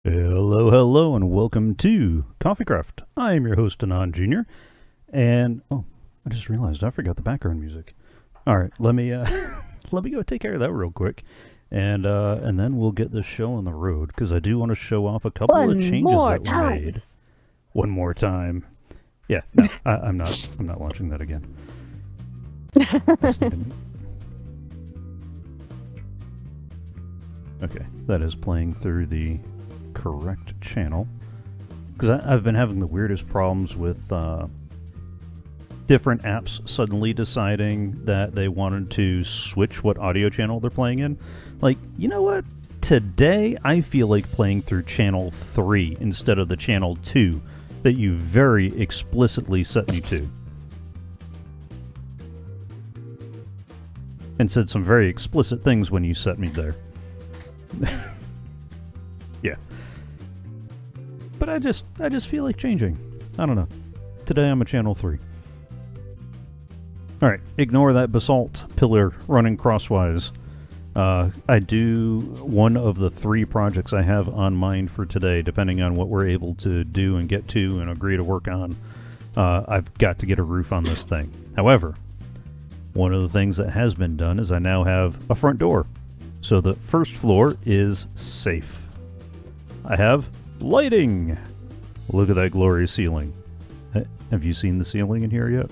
Hello, hello, and welcome to CoffeeCraft. I am your host, Anon Jr., and I just realized I forgot the background music. All right, let me let me go take care of that real quick, and then we'll get this show on the road because I do want to show off a couple of changes that we made. One more time. Yeah, no, I'm not watching that again. Okay, that is playing through the correct channel, because I've been having the weirdest problems with different apps suddenly deciding that they wanted to switch what audio channel they're playing in. Like, you know what? Today I feel like playing through channel 3 instead of the channel 2 that you very explicitly set me to. And said some very explicit things when you set me there. Yeah. But I just feel like changing. I don't know. Today I'm a channel 3. Alright, ignore that basalt pillar running crosswise. I do one of the 3 projects I have on mind for today, depending on what we're able to do and get to and agree to work on. I've got to get a roof on this thing. However, one of the things that has been done is I now have a front door. So the first floor is safe. I have lighting. Look at that glorious ceiling. Have you seen the ceiling in here yet?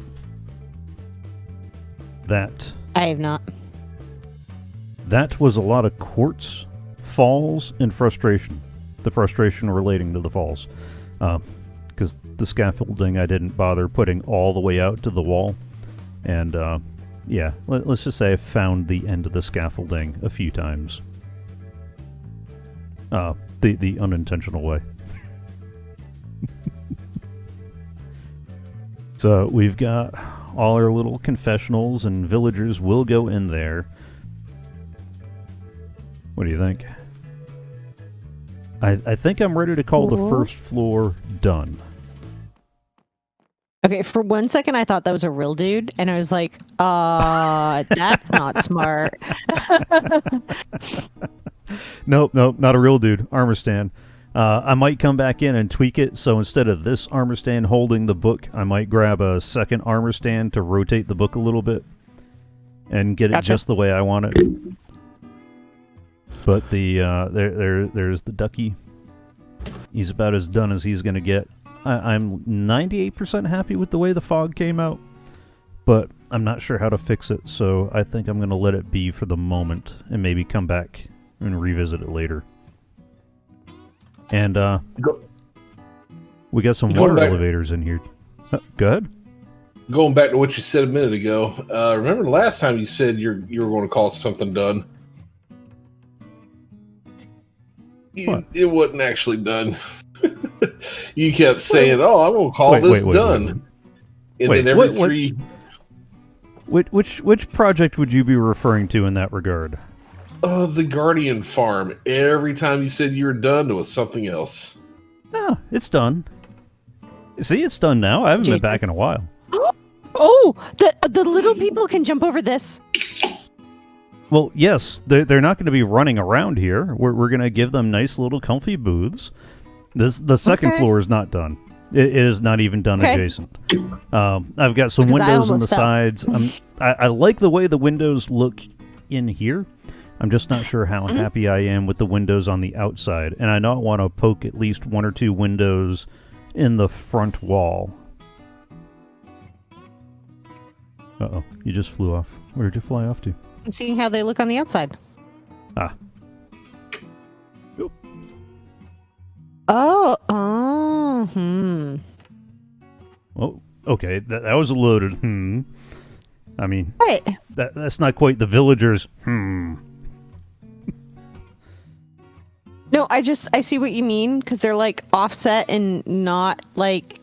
I have not. That was a lot of quartz, falls, and frustration. The frustration relating to the falls. Because the scaffolding I didn't bother putting all the way out to the wall. And, yeah, let's just say I found the end of the scaffolding a few times. The unintentional way. So we've got all our little confessionals, and villagers will go in there. What do you think? I think I'm ready to call the first floor done. Okay, for 1 second I thought that was a real dude, and I was like, that's not smart. Nope, not a real dude. Armor stand. I might come back in and tweak it, so instead of this armor stand holding the book, I might grab a second armor stand to rotate the book a little bit and get it just the way I want it. But there's the ducky. He's about as done as he's going to get. I'm 98% happy with the way the fog came out, but I'm not sure how to fix it, so I think I'm going to let it be for the moment and maybe come back and revisit it later. And we got some water elevators in here. Go ahead. Going back to what you said a minute ago, remember the last time you said you were going to call something done? It wasn't actually done. You kept saying, "Oh, I'm going to call this done," and then every three. Which project would you be referring to in that regard? The Guardian Farm. Every time you said you were done, it was something else. No, it's done. See, it's done now. I haven't been back in a while. Oh, the little people can jump over this. Well, yes, they're not going to be running around here. We're going to give them nice little comfy booths. The second floor is not done. It is not even done adjacent. I've got some windows on the sides. I like the way the windows look in here. I'm just not sure how happy I am with the windows on the outside. And I don't want to poke at least 1 or 2 windows in the front wall. Uh-oh, you just flew off. Where did you fly off to? I'm seeing how they look on the outside. Ah. Yep. Oh, Well, okay, that was a loaded I mean, Wait. That's not quite the villagers No, I see what you mean, because they're like offset and not like.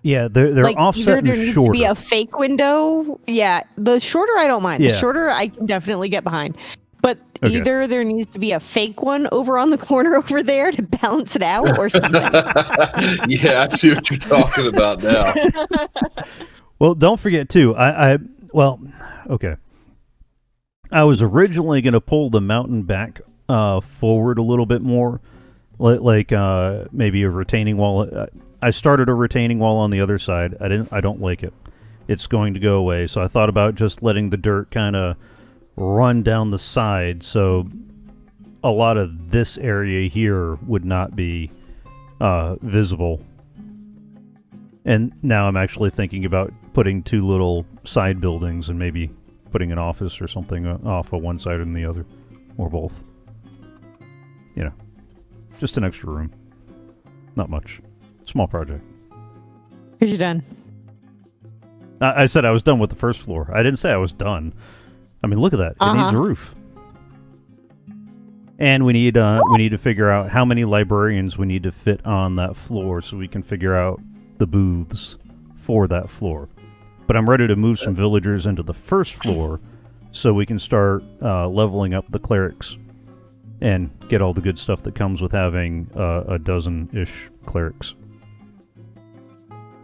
Yeah, they're like offset and there needs shorter. To be a fake window. Yeah, the shorter I don't mind. Yeah. The shorter I can definitely get behind. But either there needs to be a fake one over on the corner over there to balance it out, or something. Yeah, I see what you're talking about now. Well, don't forget too. Okay. I was originally going to pull the mountain back forward a little bit more, like maybe a retaining wall. I started a retaining wall on the other side. I don't like it. It's going to go away. So I thought about just letting the dirt kind of run down the side, so a lot of this area here would not be visible. And now I'm actually thinking about putting 2 little side buildings and maybe putting an office or something off of one side and the other, or both. You know, just an extra room. Not much. Small project. Are you done? I said I was done with the first floor. I didn't say I was done. I mean, look at that. It needs a roof. And we need to figure out how many librarians we need to fit on that floor so we can figure out the booths for that floor. But I'm ready to move some villagers into the first floor so we can start leveling up the clerics and get all the good stuff that comes with having a dozen-ish clerics.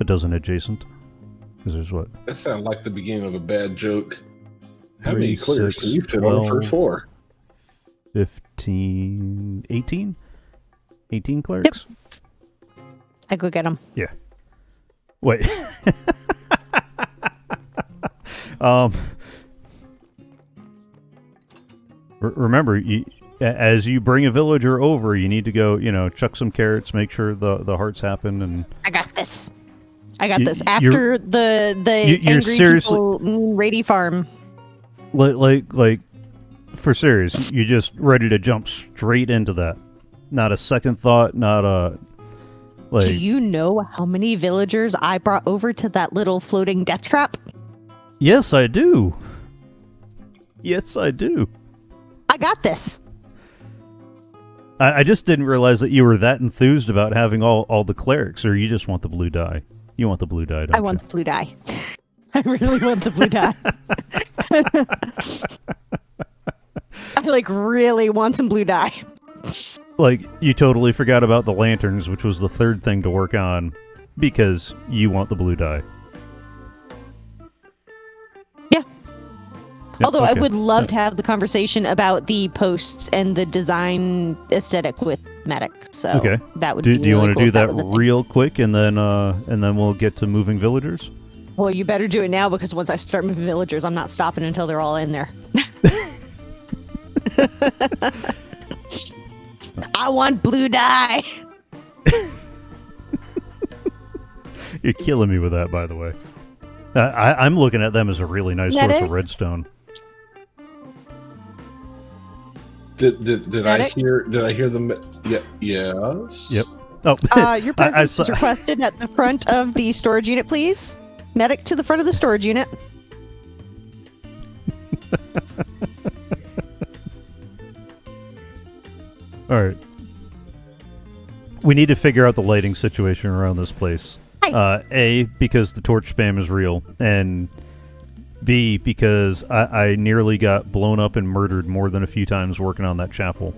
A dozen adjacent. Because there's what? That sounds like the beginning of a bad joke. How 3, many clerics 6, can you fit 12, on the first floor? 15, 18? 18 clerics? Yep. I go get them. Yeah. Wait. Remember, as you bring a villager over, you need to go, chuck some carrots, make sure the hearts happen, and... I got this. After the angry seriously, people mean Rady Farm. Like, for serious, you're just ready to jump straight into that. Not a second thought, not a... Like, do you know how many villagers I brought over to that little floating death trap? Yes, I do. Yes, I do. I got this. I just didn't realize that you were that enthused about having all the clerics, or you just want the blue dye. You want the blue dye, don't you? I want the blue dye. I really want the blue dye. I really want some blue dye. You totally forgot about the lanterns, which was the third thing to work on, because you want the blue dye. Yeah. Yep, Although okay. I would love to have the conversation about the posts and the design aesthetic with Medic. So okay. That would do be you really want to cool do if that was a thing. real quick, and then we'll get to moving villagers? Well, you better do it now, because once I start moving villagers, I'm not stopping until they're all in there. I want blue dye. You're killing me with that, by the way. I'm looking at them as a really nice source of redstone. Did I hear them? Yeah. Yes. Yep. Oh. Your presence is requested at the front of the storage unit, please. Medic to the front of the storage unit. All right. We need to figure out the lighting situation around this place. A, because the torch spam is real, and B, because I nearly got blown up and murdered more than a few times working on that chapel.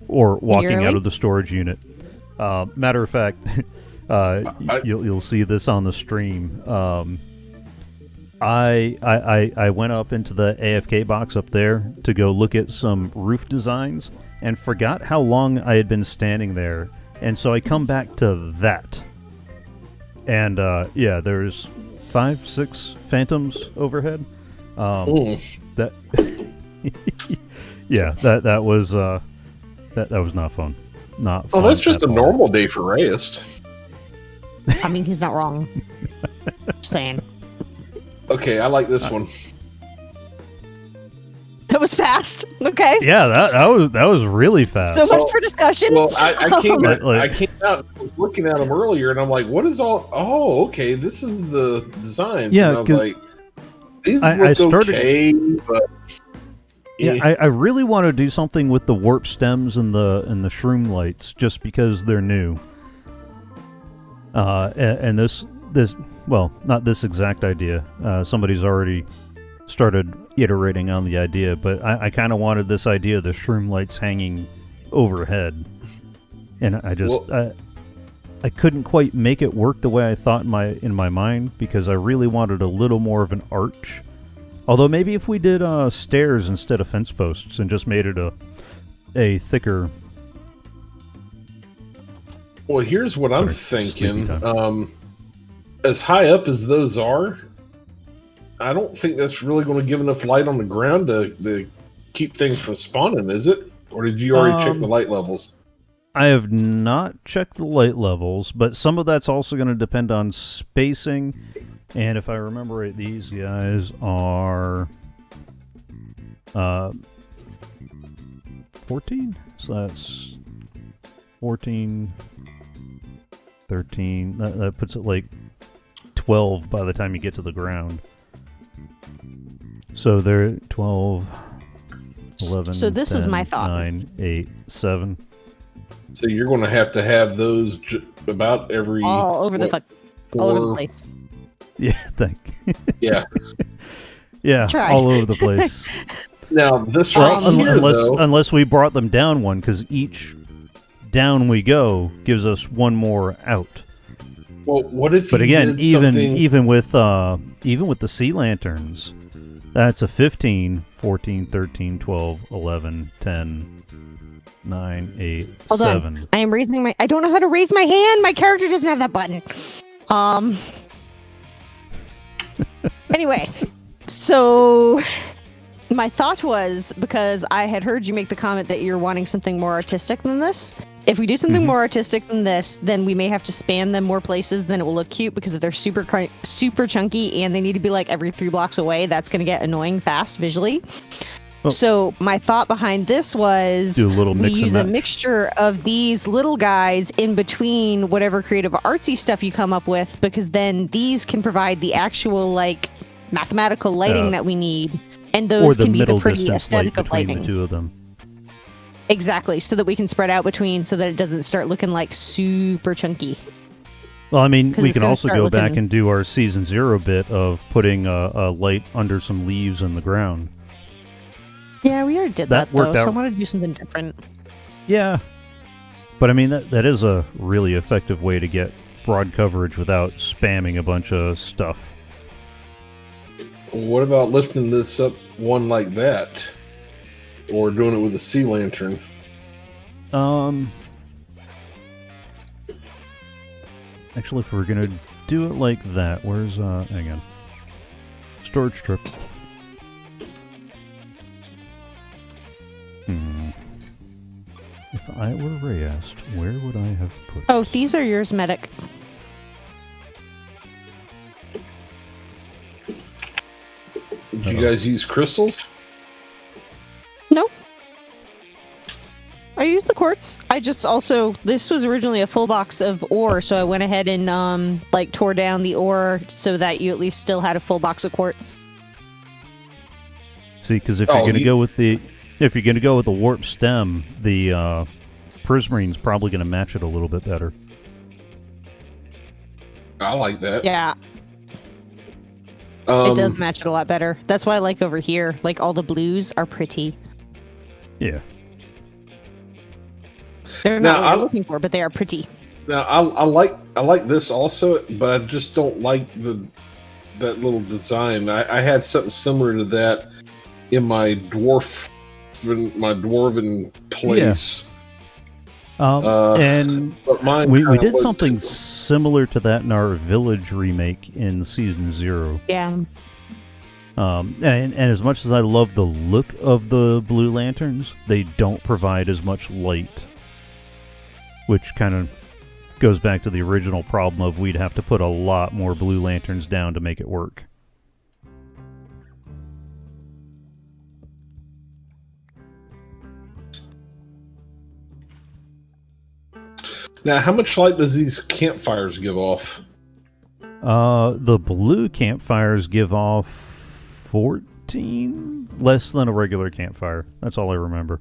Or walking out of the storage unit. Matter of fact, you'll see this on the stream. I went up into the AFK box up there to go look at some roof designs and forgot how long I had been standing there. And so I come back to that. And there's 5, 6 phantoms overhead. That that was not fun. Not fun. Oh, that's just a normal day for Rayeste. I mean, he's not wrong. Just saying. Okay, I like this one. That was fast. Okay. Yeah, that was really fast. So much for discussion. Well, I came out and was looking at them earlier, and I'm like, "What is all? Oh, okay, this is the designs." Yeah, and I was like, "These look okay," but I really want to do something with the warp stems and the shroom lights, just because they're new. And this well, not this exact idea. Somebody's already started iterating on the idea, but I kind of wanted this idea of the shroom lights hanging overhead, and I couldn't quite make it work the way I thought in my mind, because I really wanted a little more of an arch. Although maybe if we did stairs instead of fence posts and just made it a thicker. Well, here's what I'm thinking. As high up as those are, I don't think that's really going to give enough light on the ground to keep things from spawning, is it? Or did you already check the light levels? I have not checked the light levels, but some of that's also going to depend on spacing. And if I remember right, these guys are 14? So that's 14, 13. That puts it like 12 by the time you get to the ground. So they're 12, 11, so this 10, is my thought. 9, 8, 7. So you're going to have those about every... all over the place. Yeah, Yeah. Yeah, Tried. all over the place. Now, this unless we brought them down one, because each down we go gives us one more out. Well, what if? But again, even with the sea lanterns, that's a 15, 14, 13, 12, 11, 10, 9, 8, Hold 7. on. I am raising my... I don't know how to raise my hand. My character doesn't have that button. Anyway, so my thought was, because I had heard you make the comment that you're wanting something more artistic than this. If we do something more artistic than this, then we may have to span them more places, then it will look cute, because if they're super chunky and they need to be like every 3 blocks away, that's going to get annoying fast visually. Oh. So my thought behind this was we use a mixture of these little guys in between whatever creative artsy stuff you come up with, because then these can provide the actual like mathematical lighting that we need, and those can be the pretty aesthetic of lighting. The two of them. Exactly, so that we can spread out between, so that it doesn't start looking like super chunky. Well, I mean, we can also go back and do our Season 0 bit of putting a light under some leaves in the ground. Yeah, we already did that worked though, out. so I want to do something different. Yeah, but I mean, that is a really effective way to get broad coverage without spamming a bunch of stuff. What about lifting this up one like that? Or doing it with a sea lantern? Actually, if we're gonna do it like that, where's hang on, storage strip. If I were Rayeste, where would I have put? Oh, these are yours, medic. Did you guys use crystals? No. I used the quartz. I just also, this was originally a full box of ore, so I went ahead and like tore down the ore so that you at least still had a full box of quartz. See, because if you're gonna go with the warp stem, the prismarine's probably gonna match it a little bit better. I like that. Yeah. It does match it a lot better. That's why I like over here. Like all the blues are pretty. Yeah. They're not what I'm looking for, but they are pretty. Now I like this also, but I just don't like that little design. I had something similar to that in my dwarven place. Yeah. And we did something similar to that in our village remake in Season 0. Yeah. And as much as I love the look of the blue lanterns, they don't provide as much light, which kind of goes back to the original problem of we'd have to put a lot more blue lanterns down to make it work. Now, how much light does these campfires give off? The blue campfires give off 14? Less than a regular campfire. That's all I remember.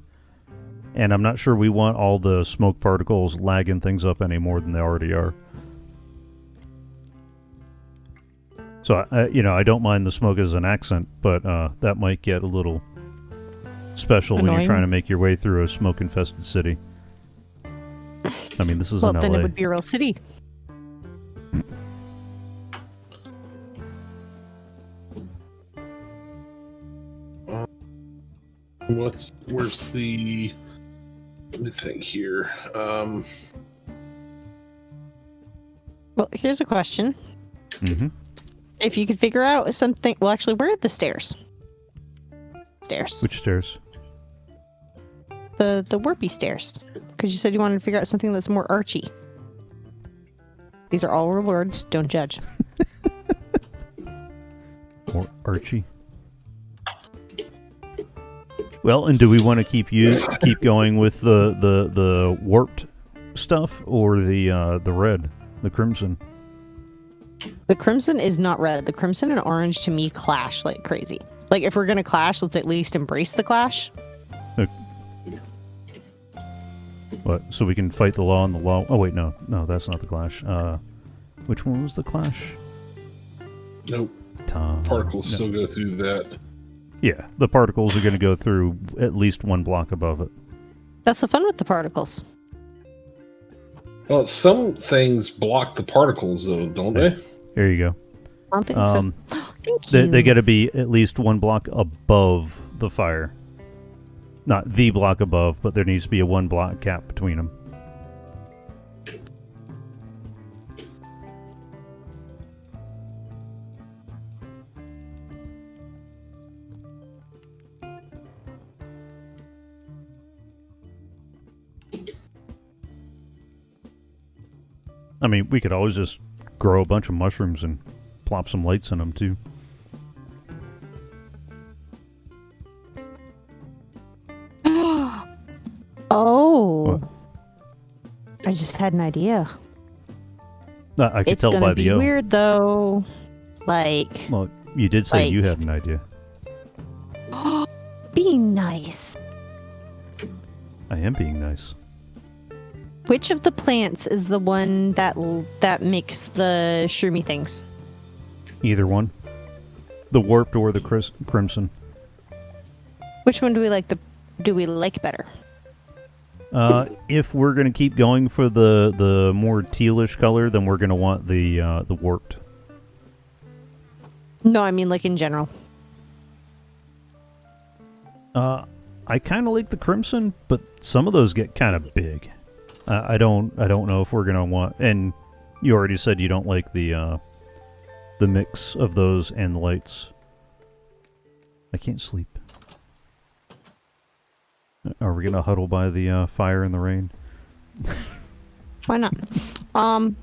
And I'm not sure we want all the smoke particles lagging things up any more than they already are. So, I don't mind the smoke as an accent, but that might get a little special when you're trying to make your way through a smoke-infested city. I mean, this is in LA. Well, then it would be a real city. Where's the Let me think here. Well, here's a question. Mm-hmm. If you could figure out something... Well, actually, where are the stairs? Stairs. Which stairs? The warpy stairs. Because you said you wanted to figure out something that's more archy. These are all rewards. Don't judge. Or Archie. Well, and do we want to keep going with the warped stuff or the red, the crimson? The crimson is not red. The crimson and orange to me clash like crazy. Like if we're gonna clash, let's at least embrace the clash. What? So we can fight the law and the law. Oh wait, no, that's not the clash. Which one was the clash? Nope. Particles still go through that. Yeah, the particles are going to go through at least one block above it. That's the fun with the particles. Well, some things block the particles, though, don't they? There you go. I don't think so. Thank you. They got to be at least one block above the fire. Not the block above, but there needs to be a one block gap between them. I mean, we could always just grow a bunch of mushrooms and plop some lights in them, too. Oh. What? I just had an idea. I could tell by the It's gonna be weird, though. Like... Well, you did say you had an idea. Be nice. I am being nice. Which of the plants is the one that makes the shroomy things? Either one. The warped or the crimson. Which one do we like better? If we're going to keep going for the more tealish color, then we're going to want the warped. No, I mean like in general. I kind of like the crimson, but some of those get kind of big. I don't know if we're gonna want. And you already said you don't like the mix of those and the lights. I can't sleep. Are we gonna huddle by the fire in the rain? Why not? Well,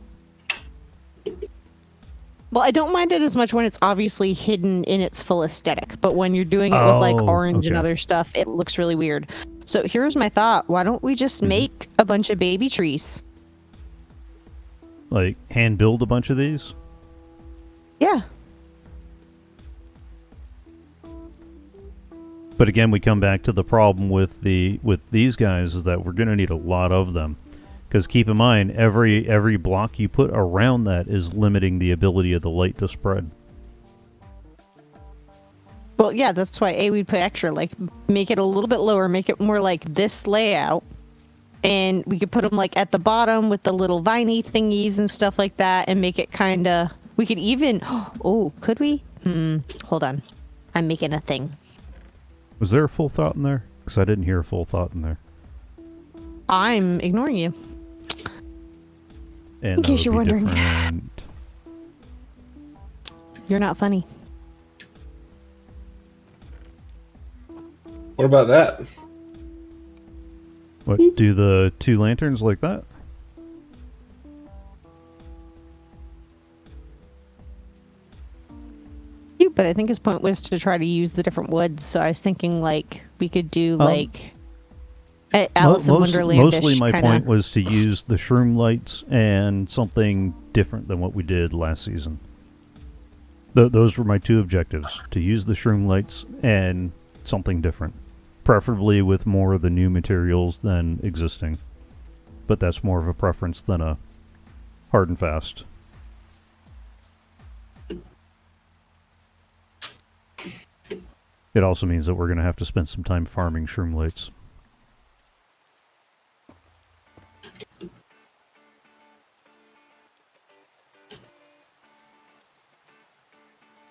I don't mind it as much when it's obviously hidden in its full aesthetic, but when you're doing it with like orange and other stuff, it looks really weird. So here's my thought. Why don't we just make a bunch of baby trees? Like hand build a bunch of these? Yeah. But again, we come back to the problem with these guys is that we're going to need a lot of them. Because keep in mind, every block you put around that is limiting the ability of the light to spread. Well, yeah, that's why we'd put extra. Like, make it a little bit lower, make it more like this layout, and we could put them like at the bottom with the little viney thingies and stuff like that, and make it kind of. We could even. Oh, could we? Hold on, I'm making a thing. Was there a full thought in there? Because I didn't hear a full thought in there. I'm ignoring you. And in case you're wondering. Different. You're not funny. What about that? What, do the two lanterns like that? Cute, but I think his point was to try to use the different woods, so I was thinking like we could do like Alice in Wonderland. Mostly my point was to use the shroom lights and something different than what we did last season. Those were my two objectives, to use the shroom lights and something different. Preferably with more of the new materials than existing. But that's more of a preference than a hard and fast. It also means that we're going to have to spend some time farming shroom lights.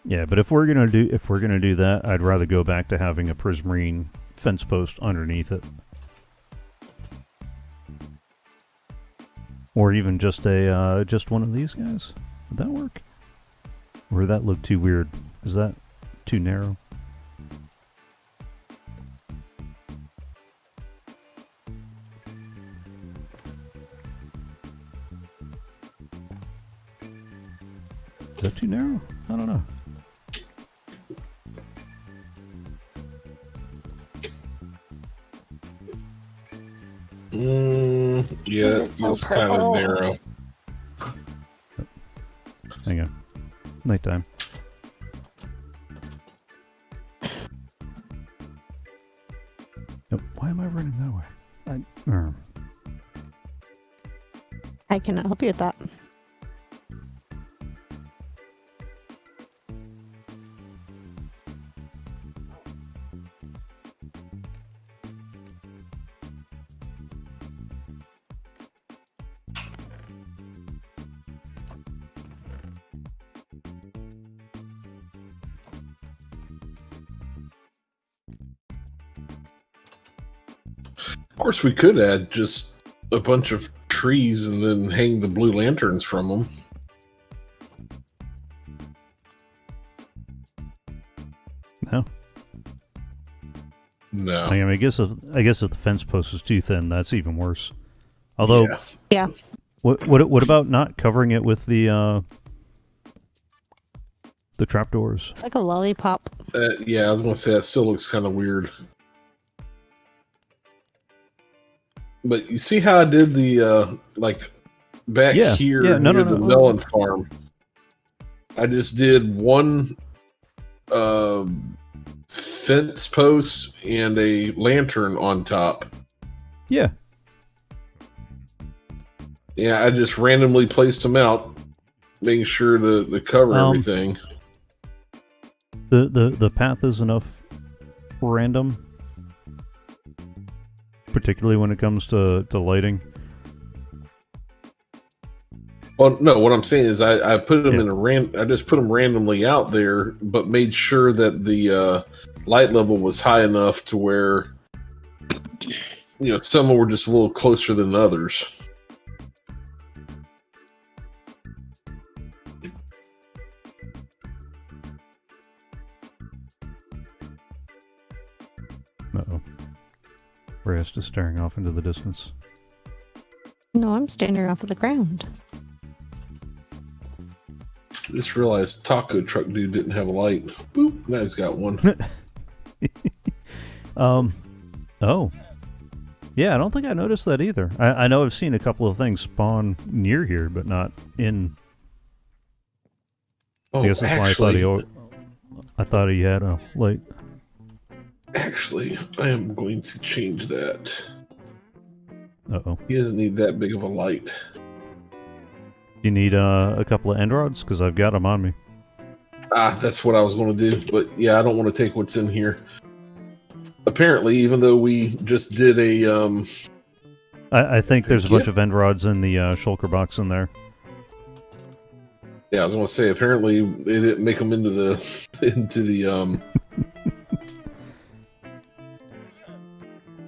Yeah, but if we're gonna do that, I'd rather go back to having a prismarine fence post underneath it. Or even just just one of these guys. Would that work? Or would that look too weird? Is that too narrow? Is that too narrow? I don't know. Yeah, Is it so it's kind of purple? narrow. Hang on. Nighttime. Why am I running that way? I cannot help you with that. Of course, we could add just a bunch of trees and then hang the blue lanterns from them. No. No. I mean, I guess if the fence post is too thin, that's even worse. Although, Yeah. What about not covering it with the trapdoors? It's like a lollipop. Yeah, I was going to say that still looks kind of weird. But you see how I did the like back here near the melon farm? I just did one fence post and a lantern on top. Yeah. Yeah, I just randomly placed them out, making sure to cover everything. The path is enough random, particularly when it comes to lighting. Well, no, what I'm saying is I put them I just put them randomly out there, but made sure that the light level was high enough to where, you know, some were just a little closer than others. Uh-oh. Rayeste is staring off into the distance. No, I'm standing off of the ground. I just realized taco truck dude didn't have a light. Boop, now he's got one. Oh. Yeah, I don't think I noticed that either. I know I've seen a couple of things spawn near here, but not in... Oh, I guess that's actually, why I thought he had a light. Actually, I am going to change that. Uh-oh. He doesn't need that big of a light. You need a couple of end rods? Because I've got them on me. That's what I was going to do. But yeah, I don't want to take what's in here. Apparently, even though we just did a... I think there's a bunch of end rods in the shulker box in there. Yeah, I was going to say, apparently they didn't make them into the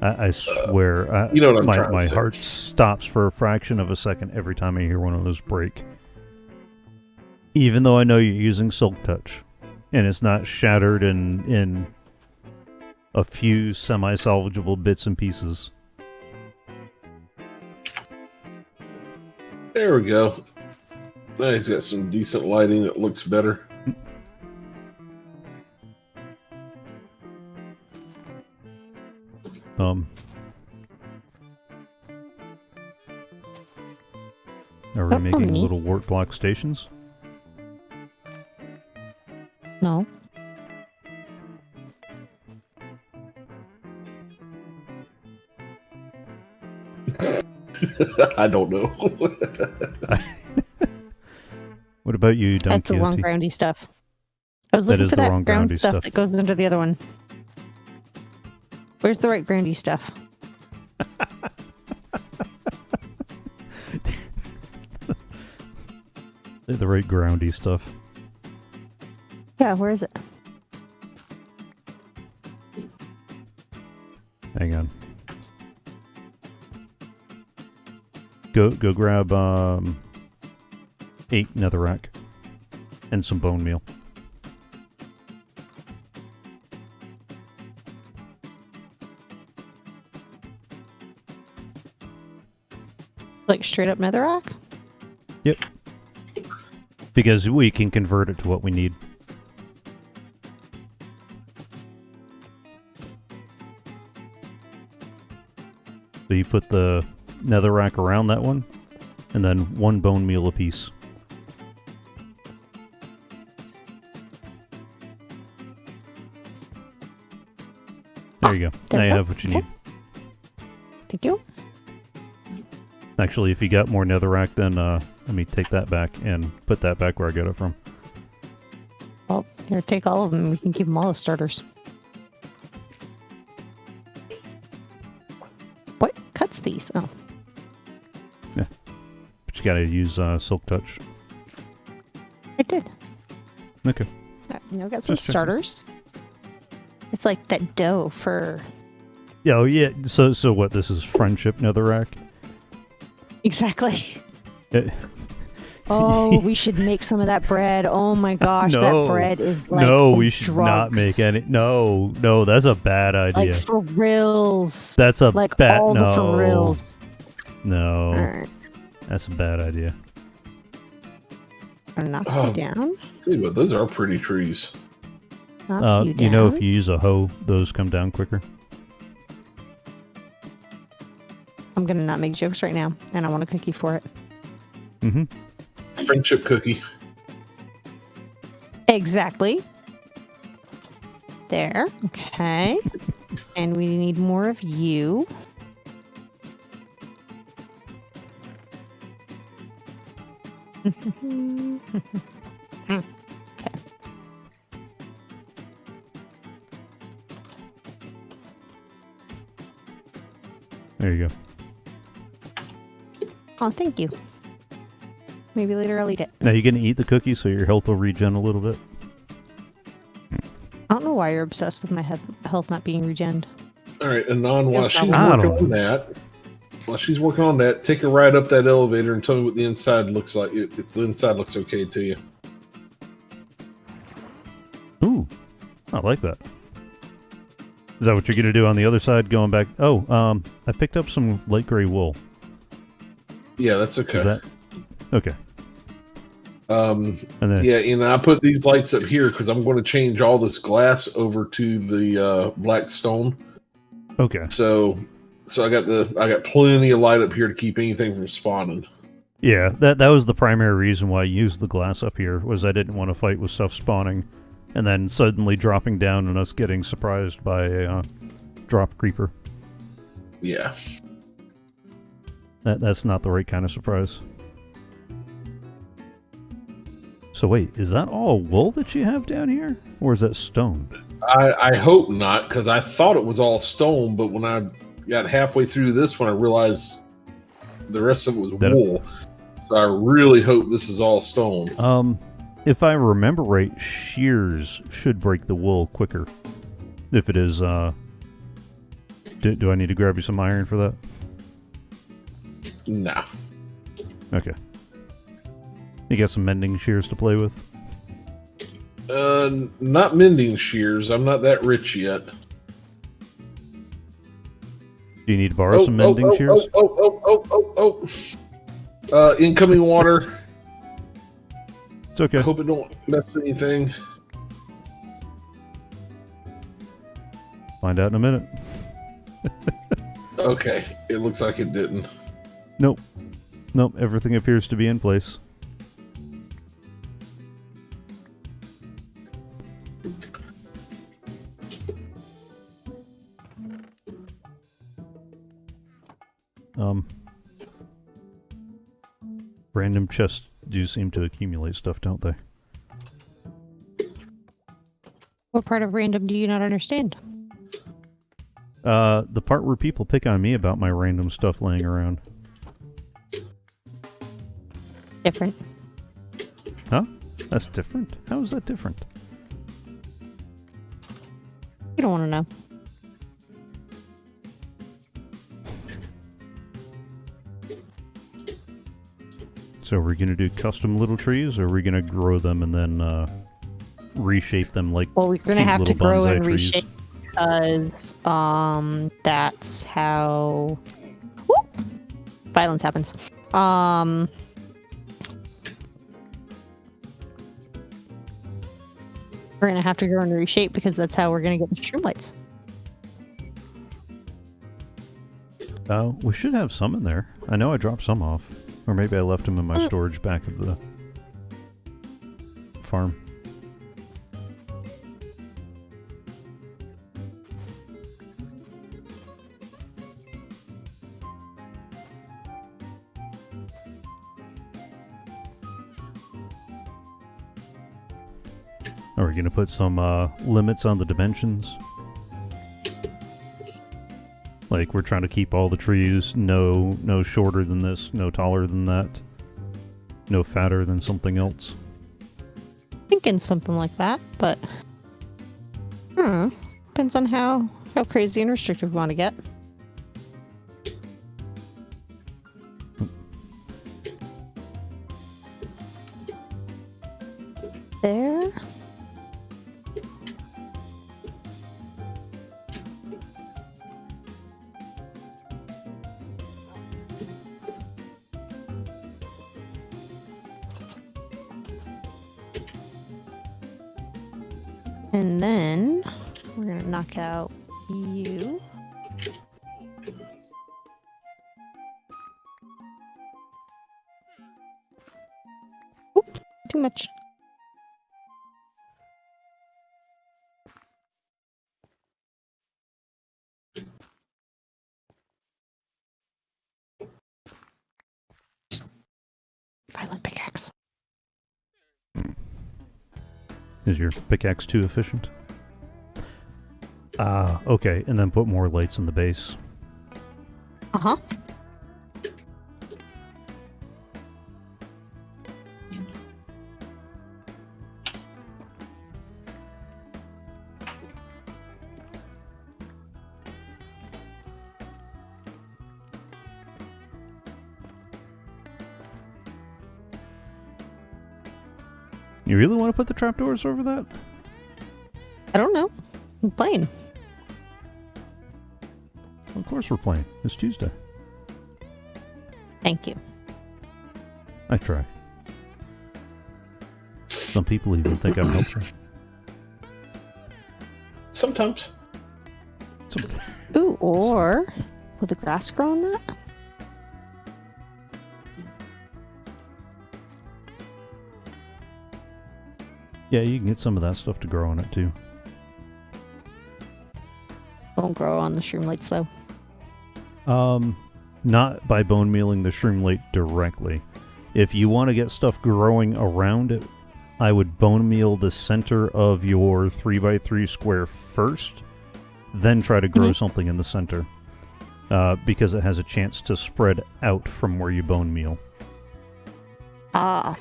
I swear, you know what I'm trying to my say. heart stops for a fraction of a second every time I hear one of those break. Even though I know you're using Silk Touch, and it's not shattered in a few semi-salvageable bits and pieces. There we go. Now he's got some decent lighting that looks better. Are we making little wart block stations? No. I don't know. What about you, Don That's the wrong groundy stuff. I was looking for that ground stuff that goes under the other one. Where's the right groundy stuff? The right groundy stuff. Yeah, where is it? Hang on. Go grab 8 netherrack and some bone meal. Like straight up netherrack? Yep. Because we can convert it to what we need. So you put the netherrack around that one, and then 1 bone meal apiece. There you go. Now you have what you need. Thank you. Actually, if you got more netherrack, then let me take that back and put that back where I got it from. Well, here, take all of them. We can keep them all as starters. What cuts these? Oh. Yeah. But you gotta use Silk Touch. I did. Okay. I've got some starters. It's like that dough for... Yeah, oh yeah. So what, this is Friendship Netherrack? Exactly. Oh, we should make some of that bread. Oh my gosh, that bread is like no, we should drugs. not make any. No, that's a bad idea. Like for reals. That's a like bad. all No, the for reals. No, Right. That's a bad idea. I'll knock you down. See, but those are pretty trees. Knock you down. You know, if you use a hoe, those come down quicker. I'm gonna not make jokes right now, and I want a cookie for it. Mm-hmm. Friendship cookie. Exactly. There. Okay. And we need more of you. Okay. There you go. Oh, thank you. Maybe later I'll eat it. Now you gonna eat the cookie so your health will regen a little bit. I don't know why you're obsessed with my health not being regened. All right, Anon, while she's working on that, take a ride up that elevator and tell me what the inside looks like. If the inside looks okay to you. Ooh, I like that. Is that what you're gonna do on the other side, going back? Oh, I picked up some light gray wool. Yeah, that's okay. Is that okay? And then, yeah, I put these lights up here because I'm going to change all this glass over to the black stone. Okay. So I got plenty of light up here to keep anything from spawning. Yeah, that was the primary reason why I used the glass up here, was I didn't want to fight with stuff spawning and then suddenly dropping down and us getting surprised by a drop creeper. Yeah. That's not the right kind of surprise. So wait, is that all wool that you have down here? Or is that stone? I hope not, because I thought it was all stone, but when I got halfway through this one, I realized the rest of it was wool. So I really hope this is all stone. If I remember right, shears should break the wool quicker. If it is, do I need to grab you some iron for that? Nah. Okay. You got some mending shears to play with? Not mending shears. I'm not that rich yet. Do you need to borrow some mending shears? Incoming water. It's okay. I hope it don't mess with anything. Find out in a minute. Okay. It looks like it didn't. Nope. Everything appears to be in place. Random chests do seem to accumulate stuff, don't they? What part of random do you not understand? The part where people pick on me about my random stuff laying around. Different. Huh? That's different? How is that different? You don't want to know. So we're going to do custom little trees, or are we going to grow them and then reshape them like Well, we're going to cute have to little grow bonsai and trees? reshape because that's how violence happens. We're going to have to grow and reshape because that's how we're going to get the streamlights. We should have some in there. I know I dropped some off. Or maybe I left them in my storage back at the farm. Are we going to put some limits on the dimensions? Like, we're trying to keep all the trees no shorter than this, no taller than that, no fatter than something else. Thinking something like that, but depends on how crazy and restrictive we want to get. There. And then we're gonna knock out you. Oop, too much. Violent pickaxe. Is your pickaxe too efficient? Okay, and then put more lights in the base. Uh-huh. You really want to put the trapdoors over that? I don't know. I'm playing. Of course we're playing. It's Tuesday. Thank you. I try. Some people even think I'm helpful. Sometimes. Ooh, or will the grass grow on that? Yeah, you can get some of that stuff to grow on it too. Won't grow on the streamlights though. Not by bone mealing the shroomlight directly. If you want to get stuff growing around it, I would bone meal the center of your 3x3 square first, then try to grow something in the center. Because it has a chance to spread out from where you bone meal. Ah.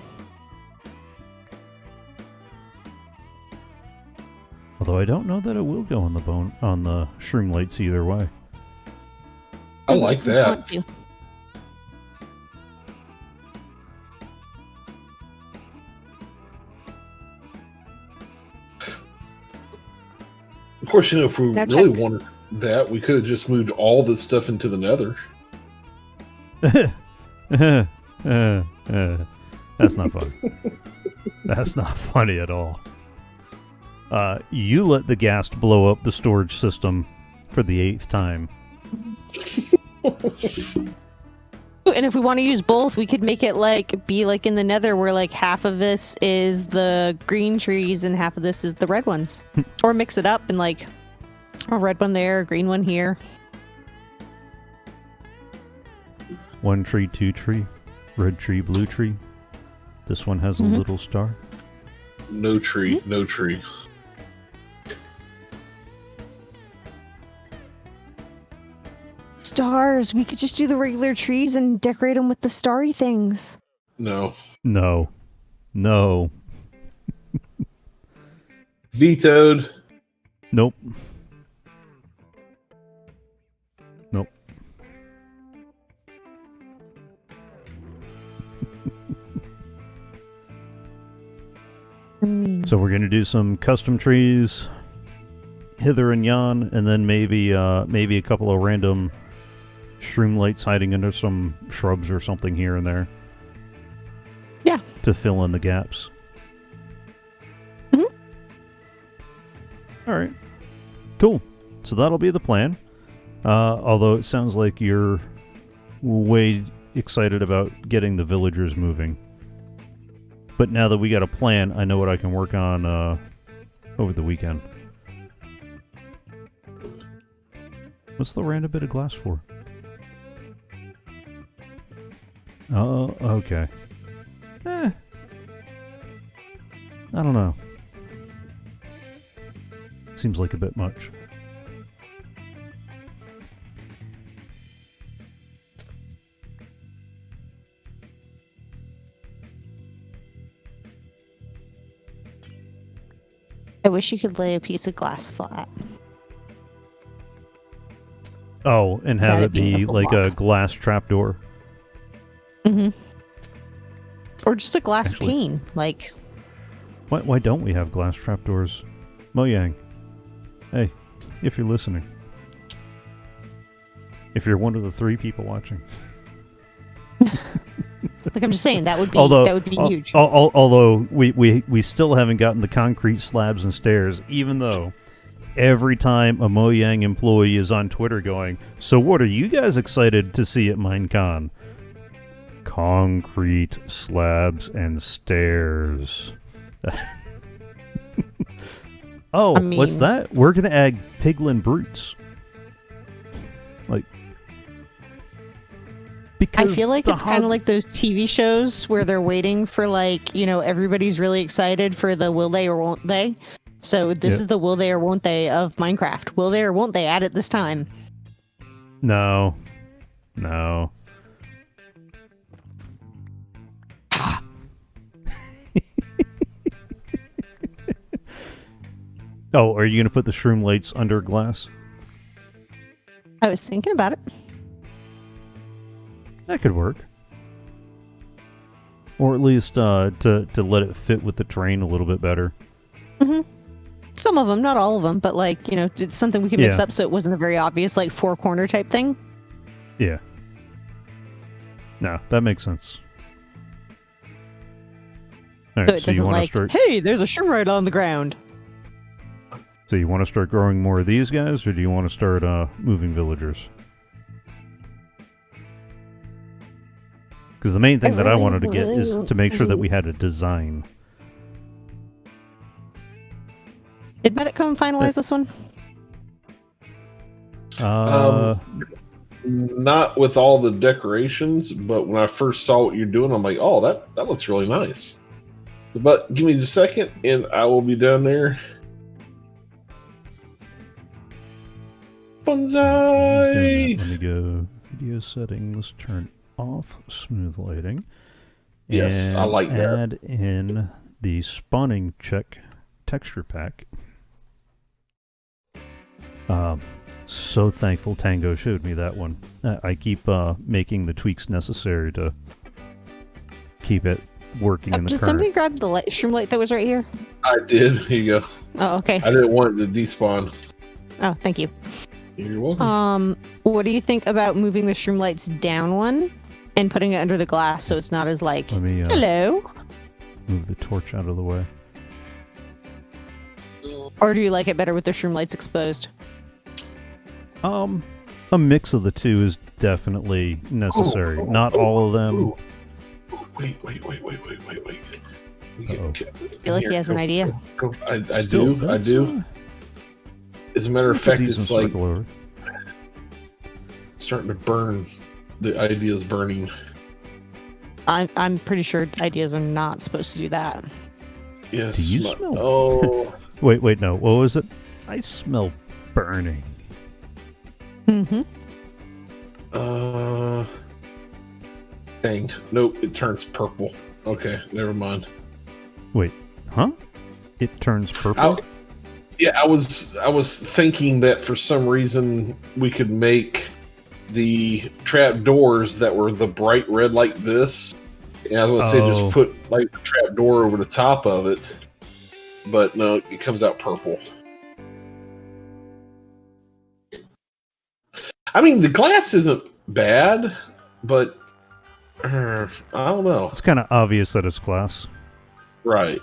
Although I don't know that it will go on the shroomlights either way. I like that. Of course, if we really wanted that, we could have just moved all this stuff into the nether. That's not fun. That's not funny at all. You let the ghast blow up the storage system for the 8th time. And if we want to use both, we could make it be like in the nether where like half of this is the green trees and half of this is the red ones. Or mix it up and like a red one there, a green one here. 1 tree, 2 tree, red tree, blue tree. This one has a little star. No tree, no tree. Stars. We could just do the regular trees and decorate them with the starry things. No. No. No. Vetoed. Nope. Nope. So we're going to do some custom trees hither and yon, and then maybe a couple of random shroom lights hiding under some shrubs or something here and there. Yeah. To fill in the gaps. Mm-hmm. All right. Cool. So that'll be the plan. Although it sounds like you're way excited about getting the villagers moving. But now that we got a plan, I know what I can work on over the weekend. What's the random bit of glass for? Oh, okay. I don't know. Seems like a bit much. I wish you could lay a piece of glass flat. Oh, and have it be like a glass trapdoor. Mm-hmm. Or just a glass pane, like. Why don't we have glass trapdoors? Mojang. Hey, if you're listening. If you're one of the 3 people watching. Like, I'm just saying, that would be huge. Although we still haven't gotten the concrete slabs and stairs, even though every time a Mojang employee is on Twitter going, so what are you guys excited to see at Minecon? Concrete slabs and stairs. Oh, what's that? We're going to add piglin brutes. Like, I feel like it's kind of like those TV shows where they're waiting for, like, everybody's really excited for the will they or won't they. So this is the will they or won't they of Minecraft. Will they or won't they add it this time? No. Oh, are you going to put the shroom lights under glass? I was thinking about it. That could work. Or at least to let it fit with the terrain a little bit better. Mm-hmm. Some of them, not all of them, but it's something we can mix up so it wasn't a very obvious, 4-corner type thing. Yeah. No, that makes sense. All right, so it doesn't start... hey, there's a shroom light on the ground. So you want to start growing more of these guys, or do you want to start moving villagers? Because the main thing that I wanted to get is to make sure that we had a design. Did Medic come and finalize this one? Not with all the decorations, but when I first saw what you're doing, I'm like, oh, that looks really nice. But give me a second, and I will be down there. Bonsai! Let me go video settings, turn off smooth lighting. Yes, and I like that. Add in the spawning check texture pack. So thankful Tango showed me that one. I keep making the tweaks necessary to keep it working in the Did current. somebody grab the shroom light that was right here? I did. Here you go. Oh, okay. I didn't want it to despawn. Oh, thank you. You're welcome. What do you think about moving the shroom lights down one and putting it under the glass so it's not as Let me, hello? Move the torch out of the way. Or do you like it better with the shroom lights exposed? A mix of the two is definitely necessary. Not all of them. Wait. Uh-oh. I feel like he has an idea. I do. As a matter of fact, it's like starting to burn. The idea's burning. I'm pretty sure ideas are not supposed to do that. Yes. Do you smell? Oh. Wait, no. What was it? I smell burning. Mm-hmm. Dang. Nope, it turns purple. Okay, never mind. Wait, huh? It turns purple? I was thinking that for some reason we could make the trap doors that were the bright red like this. And I was going to say just put like the trap door over the top of it. but no, it comes out purple. I mean, the glass isn't bad, but I don't know. It's kind of obvious that it's glass. Right.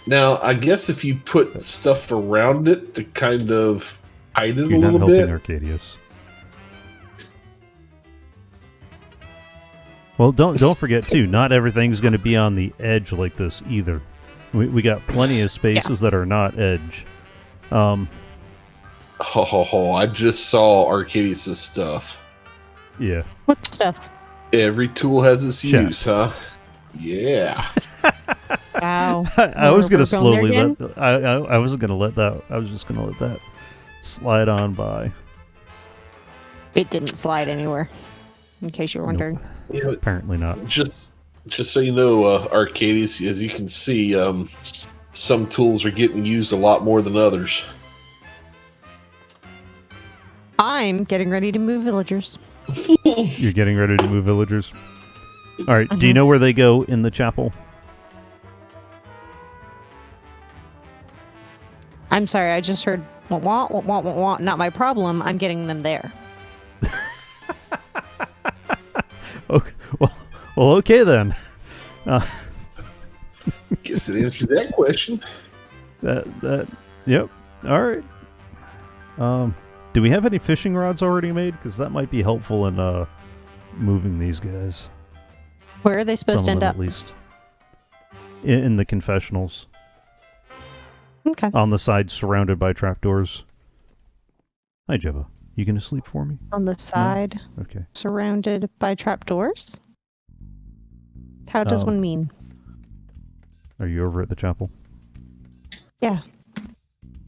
Now, I guess if you put stuff around it to kind of hide it a You're not little helping bit. Arcadius. Well, don't forget too. Not everything's going to be on the edge like this either. We got plenty of spaces that are not edge. I just saw Arcadius' stuff. Yeah. What stuff? Every tool has its Check. use, huh? Yeah. Wow. I was going to We're going slowly there let. I wasn't going to let that. I was just going to let that slide on by. It didn't slide anywhere, in case you're wondering. You know, Apparently not. just so you know, Arcadius, as you can see, some tools are getting used a lot more than others. I'm getting ready to move villagers. You're getting ready to move villagers. All right. Do you know where they go in the chapel? I'm sorry, I just heard wah, wah, wah, wah, wah. Not my problem. I'm getting them there. Okay. Well, okay then. Guess it answers that question. Yep. All right. Do we have any fishing rods already made? Because that might be helpful in moving these guys. Where are they supposed to end up? At least. In the confessionals. Okay. On the side, surrounded by trapdoors. Hi, Jeva. You gonna sleep for me? On the side, Okay. surrounded by trapdoors? How does one mean? Are you over at the chapel? Yeah.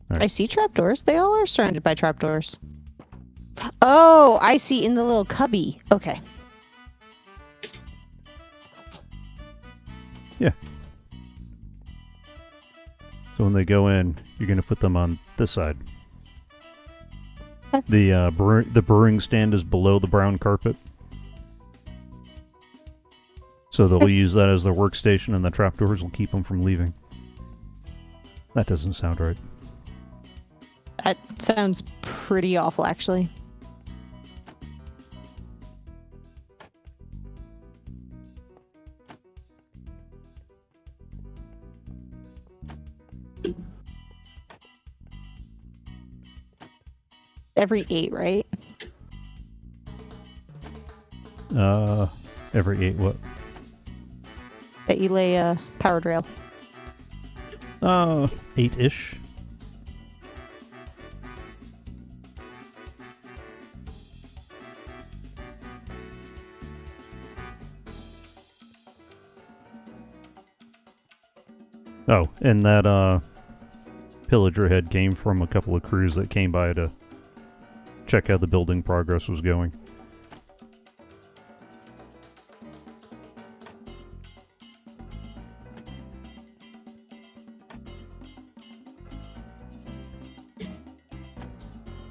Right. I see trapdoors. They all are surrounded by trapdoors. Oh, I see in the little cubby. Okay. Yeah. So when they go in, you're going to put them on this side. Okay. The brewing stand is below the brown carpet. So they'll use that as their workstation, and the trapdoors will keep them from leaving. That doesn't sound right. That sounds pretty awful, actually. Every 8, right? Every 8 what? That you lay a powered rail. 8-ish. Oh, and that pillager head came from a couple of crews that came by to check how the building progress was going.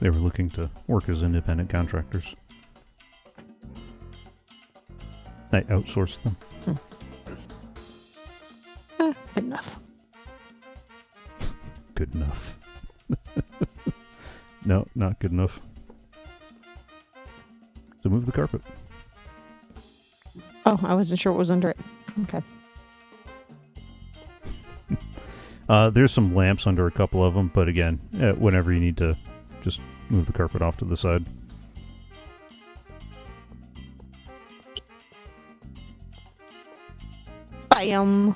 They were looking to work as independent contractors. I outsourced them. Good enough. Good enough. No, not good enough. So move the carpet. Oh, I wasn't sure what was under it. Okay. There's some lamps under a couple of them, but again, whenever you need to just move the carpet off to the side. Bam.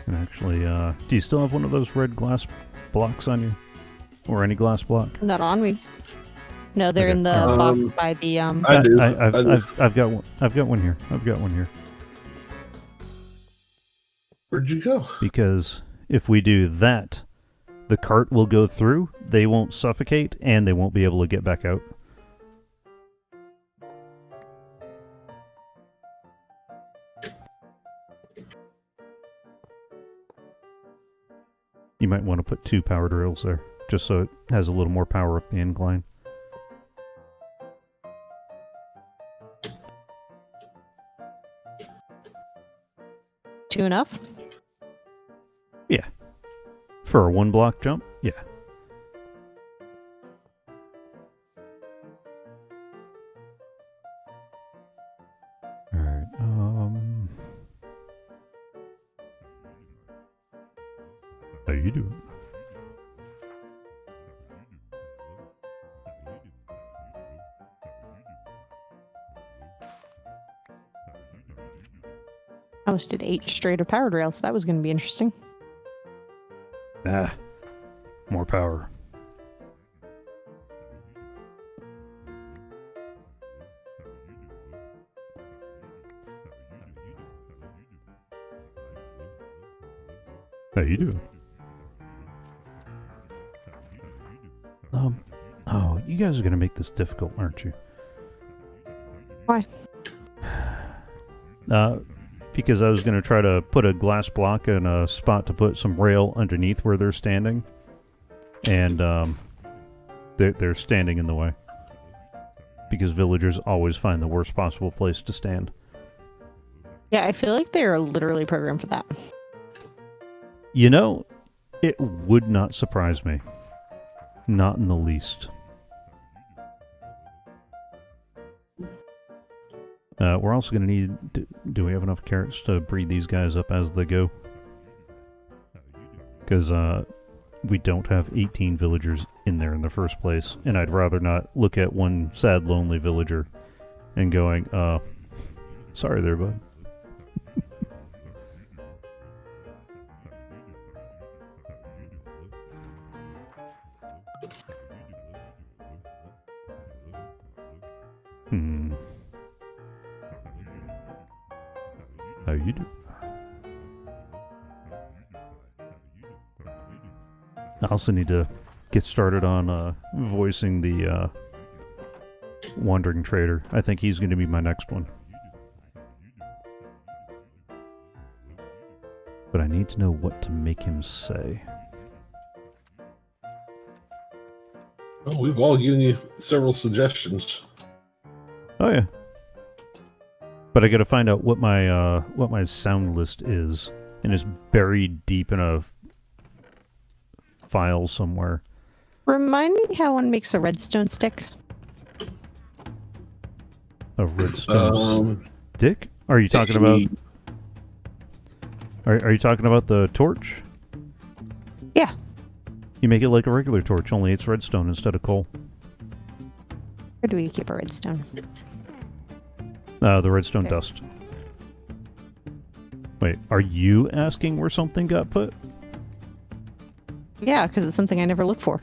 And actually, do you still have one of those red glass blocks on you? Or any glass block? Not on me. No, they're Okay. in the box by the I do. I've got one. I've got one here. I've got one here. Where'd you go? Because if we do that, the cart will go through, they won't suffocate, and they won't be able to get back out. You might want to put 2 powered rails there, just so it has a little more power up the incline. Two enough? Yeah. For a 1 block jump? Yeah. Alright, how you doing? I almost did 8 straight of powered rails. That was going to be interesting. More power. How you doing? Oh, you guys are gonna make this difficult, aren't you? Why? Because I was gonna try to put a glass block in a spot to put some rail underneath where they're standing, and they're standing in the way. Because villagers always find the worst possible place to stand. Yeah, I feel like they are literally programmed for that. You know, it would not surprise me. Not in the least. We're also going to need... Do we have enough carrots to breed these guys up as they go? Because we don't have 18 villagers in there in the first place. And I'd rather not look at one sad, lonely villager and going, sorry there, bud. How you do? I also need to get started on voicing the Wandering Trader. I think he's going to be my next one. But I need to know what to make him say. Well, we've all given you several suggestions. Oh yeah. But I got to find out what my sound list is, and it's buried deep in a file somewhere. Remind me how one makes a redstone stick. A redstone stick? Are you talking about? Are you talking about the torch? Yeah. You make it like a regular torch, only it's redstone instead of coal. Where do we keep our redstone? The redstone dust. Wait, are you asking where something got put? Yeah, because it's something I never look for.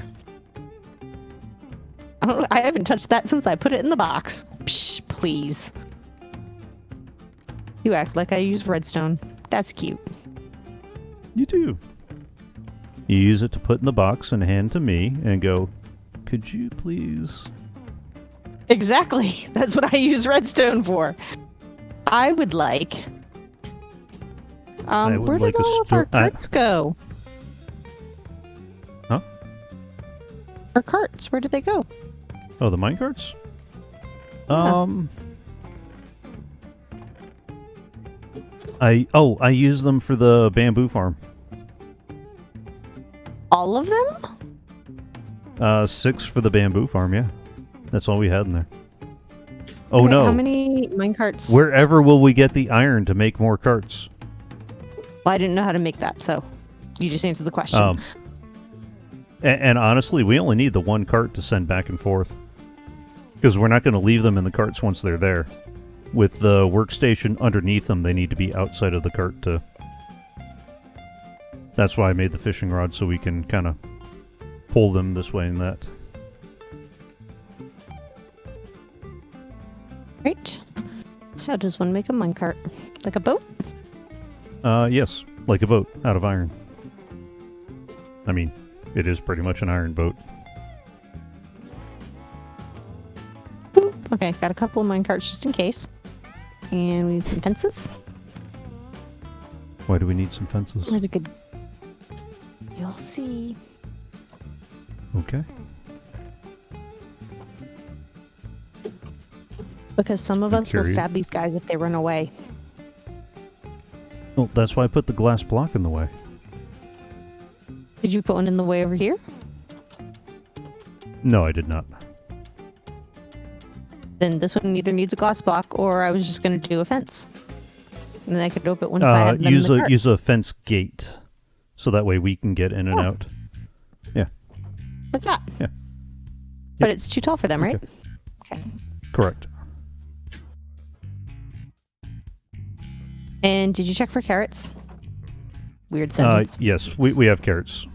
I haven't touched that since I put it in the box. Psh, please. You act like I use redstone. That's cute. You do. You use it to put in the box and hand to me and go, could you please... Exactly. That's what I use redstone for. I would like... where did all of our carts go? Huh? Our carts, where did they go? Oh, the minecarts? Yeah. I use them for the bamboo farm. All of them? 6 for the bamboo farm, yeah. That's all we had in there. Oh okay, no. How many minecarts? Wherever will we get the iron to make more carts? Well, I didn't know how to make that, so you just answered the question. And honestly, we only need the 1 cart to send back and forth. Because we're not going to leave them in the carts once they're there. With the workstation underneath them, they need to be outside of the cart to... That's why I made the fishing rod, so we can kind of pull them this way and that. Right. How does one make a minecart? Like a boat? Yes. Like a boat, out of iron. I mean, it is pretty much an iron boat. Boop. Okay, got a couple of minecarts just in case. And we need some fences. Why do we need some fences? Where's a good... You'll see. Okay. Because some of I'm us will curious. stab these guys if they run away. Well, that's why I put the glass block in the way. Did you put one in the way over here? No, I did not. Then this one either needs a glass block, or I was just going to do a fence. And then I could open it once I had them in the cart. Use a fence gate, so that way we can get in and out. Yeah. Like that. Yeah. But Yep. it's too tall for them, right? Okay. Correct. And did you check for carrots? Weird sentence. Yes, we have carrots.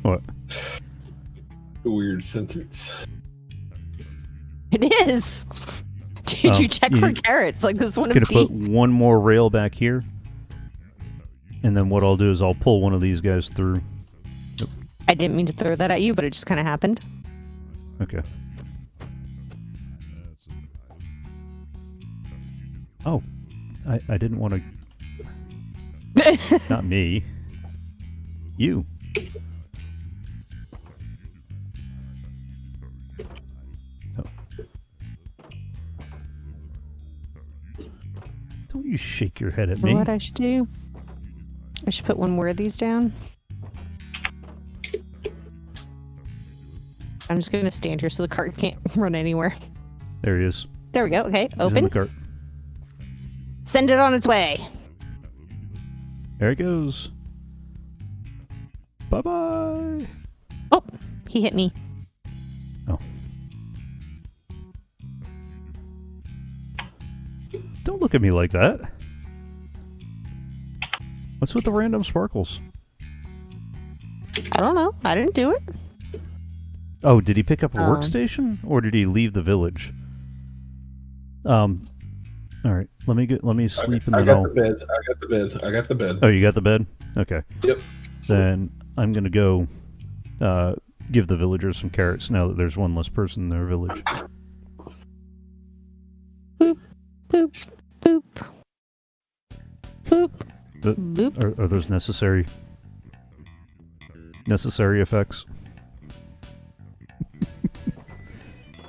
What? Weird sentence. It is. Did you check for carrots? Like this one of Gonna these. put one more rail back here, and then what I'll do is I'll pull one of these guys through. I didn't mean to throw that at you, but it just kind of happened. Okay. Oh, I didn't want to. Not me. You. Oh. Don't you shake your head at me. What I should do? I should put one more of these down. I'm just going to stand here so the cart can't run anywhere. There he is. There we go. Okay, He's in open. the cart. Send it on its way. There he goes. Bye-bye. Oh, he hit me. Oh. Don't look at me like that. What's with the random sparkles? I don't know. I didn't do it. Oh, did he pick up a workstation or did he leave the village? All right. Let me sleep and I then got I'll. the bed. I got the bed. Oh, you got the bed? Okay. Yep. Then I'm gonna go give the villagers some carrots now that there's one less person in their village. Boop, boop, boop. Boop, boop. Are those necessary effects?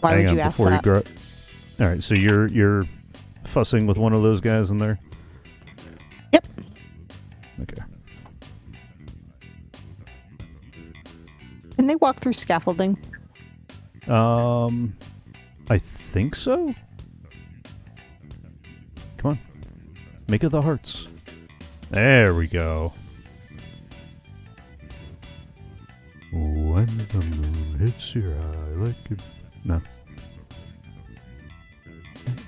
Why Hang would on, you ask before that? you grow. All right, so you're fussing with one of those guys in there. Yep. Okay. Can they walk through scaffolding? I think so. Come on, make it the hearts. There we go. When the moon hits your eye like a... No.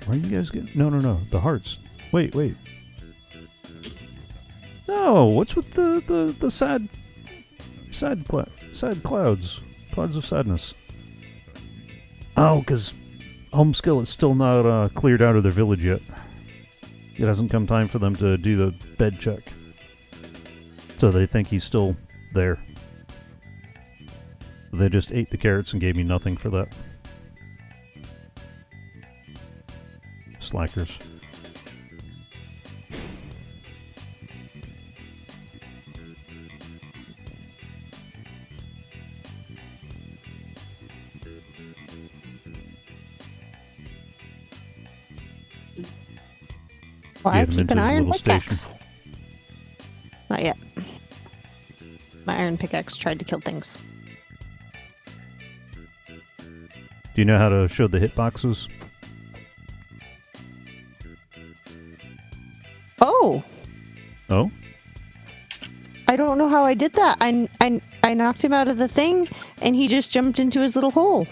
Why are you guys getting... No. The hearts. Wait. No, what's with the sad clouds? Clouds of sadness. Oh, because Homeskill is still not cleared out of their village yet. It hasn't come time for them to do the bed check. So they think he's still there. They just ate the carrots and gave me nothing for that. Slackers. Well, I Get him keep into an his iron little pickaxe. station. Not yet. My iron pickaxe tried to kill things. Do you know how to show the hitboxes? Oh! Oh? I don't know how I did that. I knocked him out of the thing, and he just jumped into his little hole.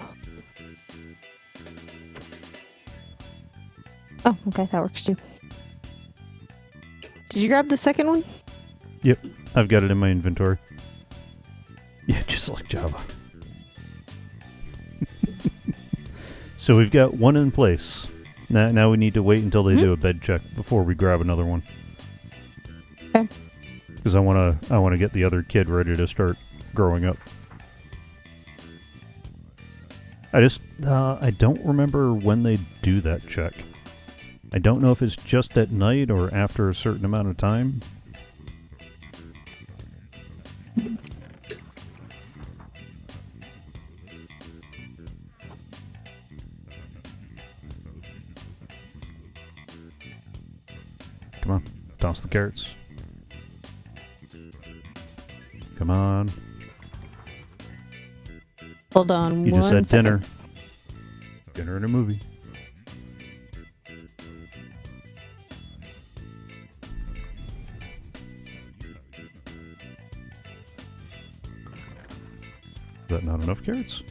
Oh, okay, that works too. Did you grab the second one? Yep, I've got it in my inventory. Yeah, just like Java. So we've got one in place. Now we need to wait until they do a bed check before we grab another one. Okay. Because I wanna get the other kid ready to start growing up. I don't remember when they do that check. I don't know if it's just at night or after a certain amount of time. Come on, toss the carrots. Come on. Hold on. You just one had dinner. second. Dinner and a movie. Is that not enough carrots?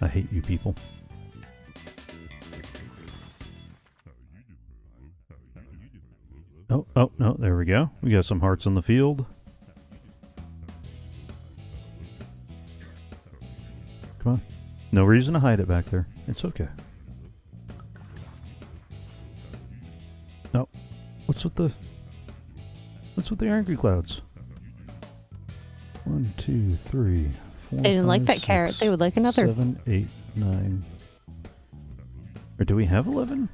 I hate you people. Oh, no, there we go. We got some hearts on the field. Come on. No reason to hide it back there. It's okay. No. What's with the angry clouds? 1, 2, 3, 4. They didn't like 5, that 6, carrot. They would like another. 7, 8, 9. Or do we have 11?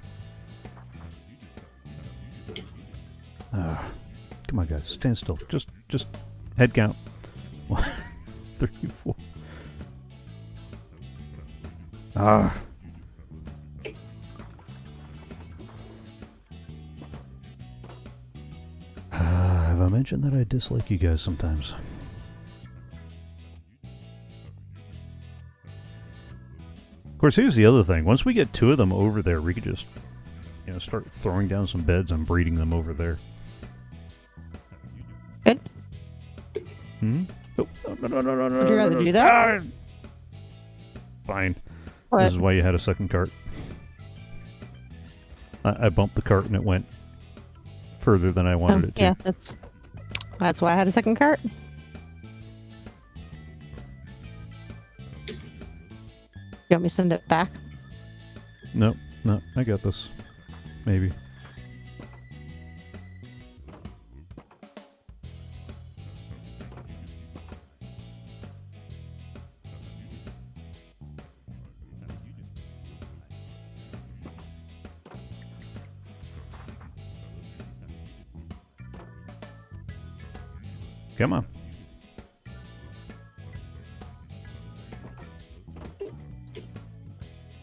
Come on, guys. Stand still. Just head count. 1, 3, 4. Have I mentioned that I dislike you guys sometimes? Of course, here's the other thing. Once we get 2 of them over there, we could just, start throwing down some beds and breeding them over there. Good. Hmm? Oh, no. Would you rather do that? Fine. What? This is why you had a second cart. I bumped the cart and it went further than I wanted it to. Yeah, that's why I had a second cart. You want me to send it back? No, I got this. Maybe. Come on.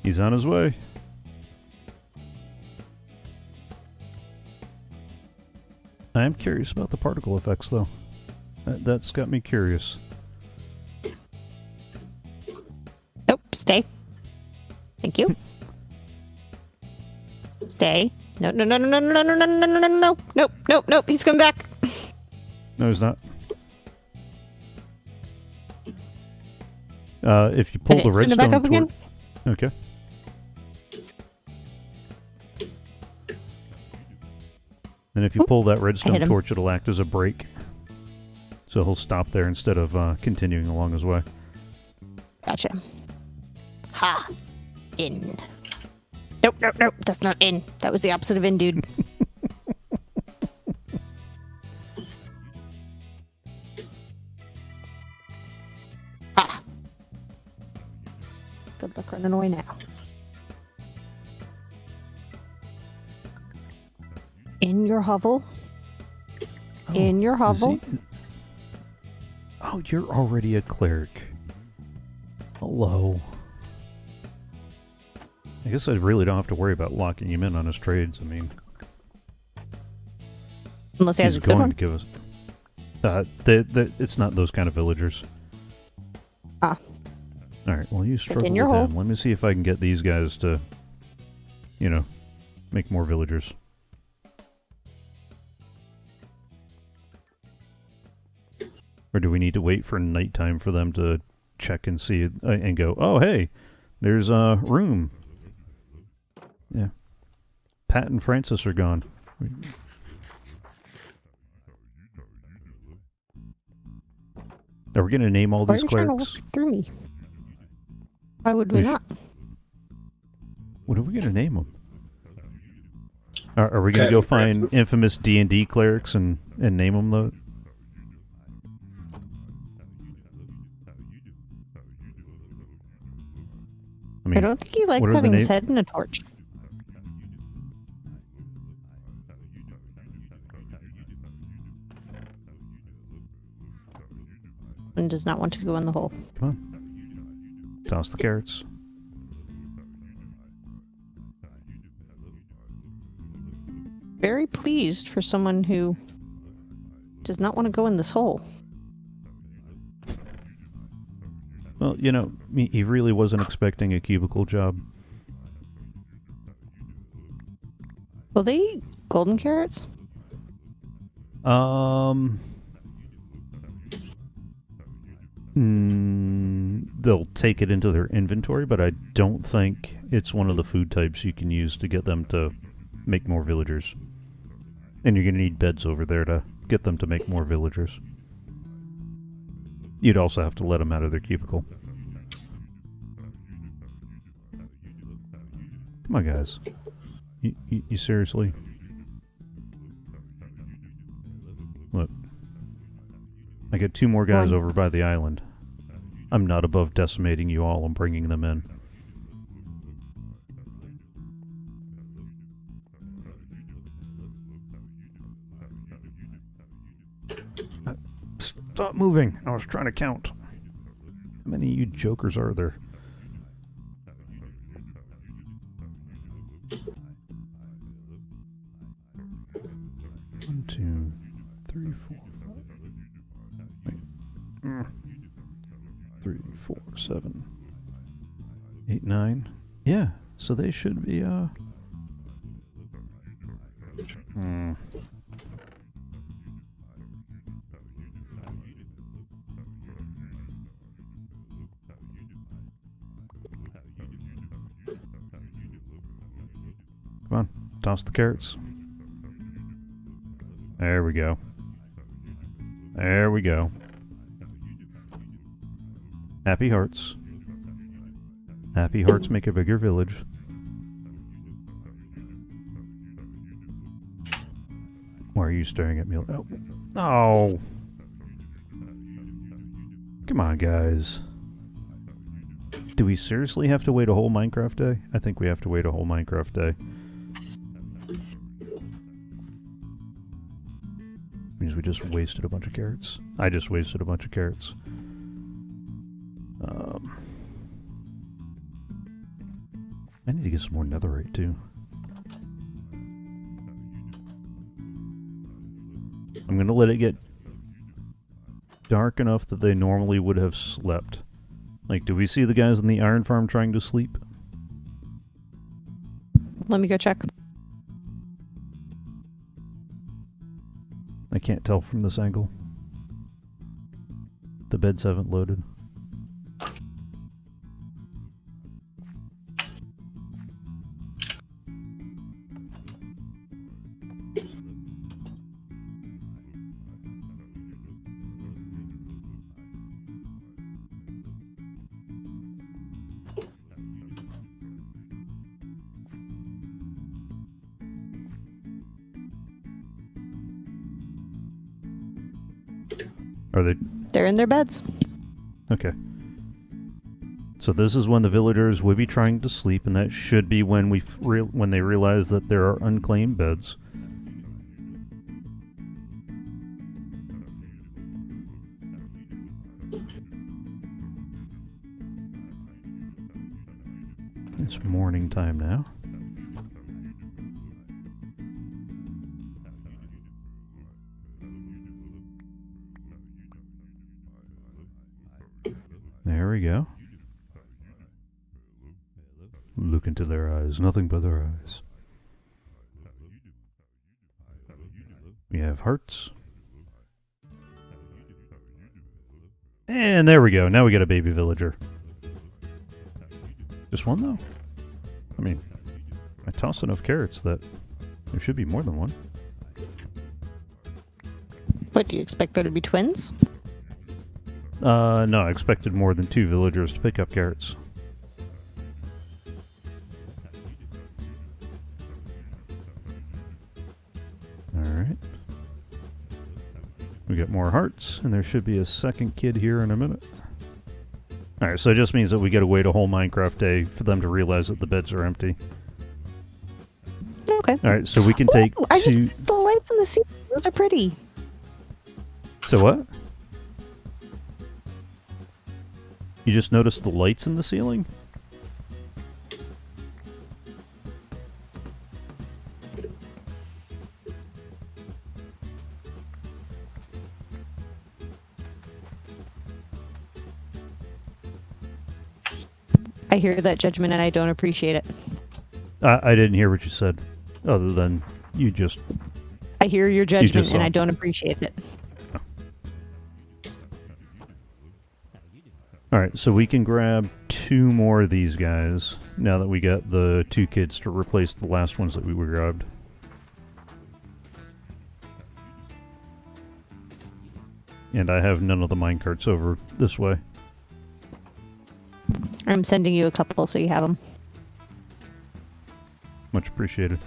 He's on his way. I am curious about the particle effects, though. That's got me curious. Nope, stay. Thank you. Stay. No. Nope. He's coming back. No, he's not. If you pull the Send it back redstone up again. Okay. And if you pull that redstone torch, it'll act as a brake. So he'll stop there instead of continuing along his way. Gotcha. Ha. In. Nope. That's not in. That was the opposite of in, dude. Ha. Good luck running away now. In your hovel. Oh, In your hovel. Oh, you're already a cleric. Hello. I guess I really don't have to worry about locking him in on his trades. I mean, Unless he has he's a good going one. to give us. It's not those kind of villagers. Ah. All right. Well, you struggle in your with hole. them. Let me see if I can get these guys to, make more villagers. Or do we need to wait for nighttime for them to check and see and go, oh, hey, there's a room. Yeah. Pat and Francis are gone. Are we going to name all Why are these you trying to clerics? look through me? Why would we not? What are we going to name them? Are we going to go find Francis. infamous D&D clerics and name them though? I mean, I don't think he likes what are the having his na- head in a torch. And does not want to go in the hole. Come on. Toss the carrots. Very pleased for someone who does not want to go in this hole. Well, you know, he really wasn't expecting a cubicle job. Will they eat golden carrots? They'll take it into their inventory, but I don't think it's one of the food types you can use to get them to make more villagers. And you're going to need beds over there to get them to make more villagers. You'd also have to let them out of their cubicle. Come on, guys. You seriously? Look. I get 2 more guys over by the island. I'm not above decimating you all and bringing them in. Stop moving! I was trying to count. How many of you jokers are there? One, 2, 3, 4, 5. Wait. 3, 4, 7, 8, 9. Yeah, so they should be, Come on, toss the carrots. There we go. There we go. Happy hearts. Happy hearts make a bigger village. Why are you staring at me? Oh. Oh. Come on, guys. Do we seriously have to wait a whole Minecraft day? I think we have to wait a whole Minecraft day. Means we just wasted a bunch of carrots. I just wasted a bunch of carrots. I need to get some more netherite too. I'm gonna let it get dark enough that they normally would have slept. Like, do we see the guys in the iron farm trying to sleep? Let me go check. I can't tell from this angle. The beds haven't loaded. Are they? They're in their beds. Okay. So this is when the villagers would be trying to sleep, and that should be when when they realize that there are unclaimed beds. It's morning time now. There we go. Look into their eyes, nothing but their eyes. We have hearts. And there we go. Now we got a baby villager. Just one, though? I mean, I tossed enough carrots that there should be more than one. What, do you expect there to be twins? No, I expected more than 2 villagers to pick up carrots. Alright. We got more hearts, and there should be a second kid here in a minute. Alright, so it just means that we gotta wait a whole Minecraft day for them to realize that the beds are empty. Okay. Alright, so we can take I just two... noticed the lights in the ceiling. Those are pretty. So what? You just noticed the lights in the ceiling? I hear that judgment and I don't appreciate it. I didn't hear what you said, other than you just... I hear your judgment and saw. I don't appreciate it. Alright, so we can grab 2 more of these guys, now that we got the 2 kids to replace the last ones that we grabbed. And I have none of the minecarts over this way. I'm sending you a couple so you have them. Much appreciated.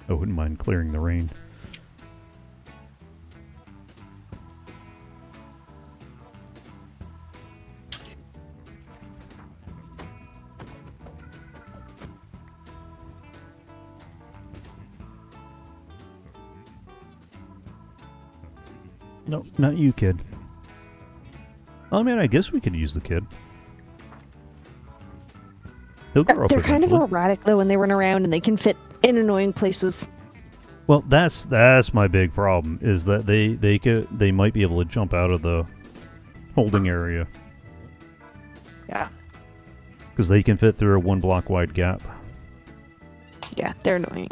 I wouldn't mind clearing the rain. No, not you, kid. Oh man, I guess we could use the kid. He'll grow up They're kind of eventually. erratic though when they run around and they can fit in annoying places. Well, that's my big problem, is that they might be able to jump out of the holding area. Yeah. Because they can fit through a 1 block wide gap. Yeah, they're annoying.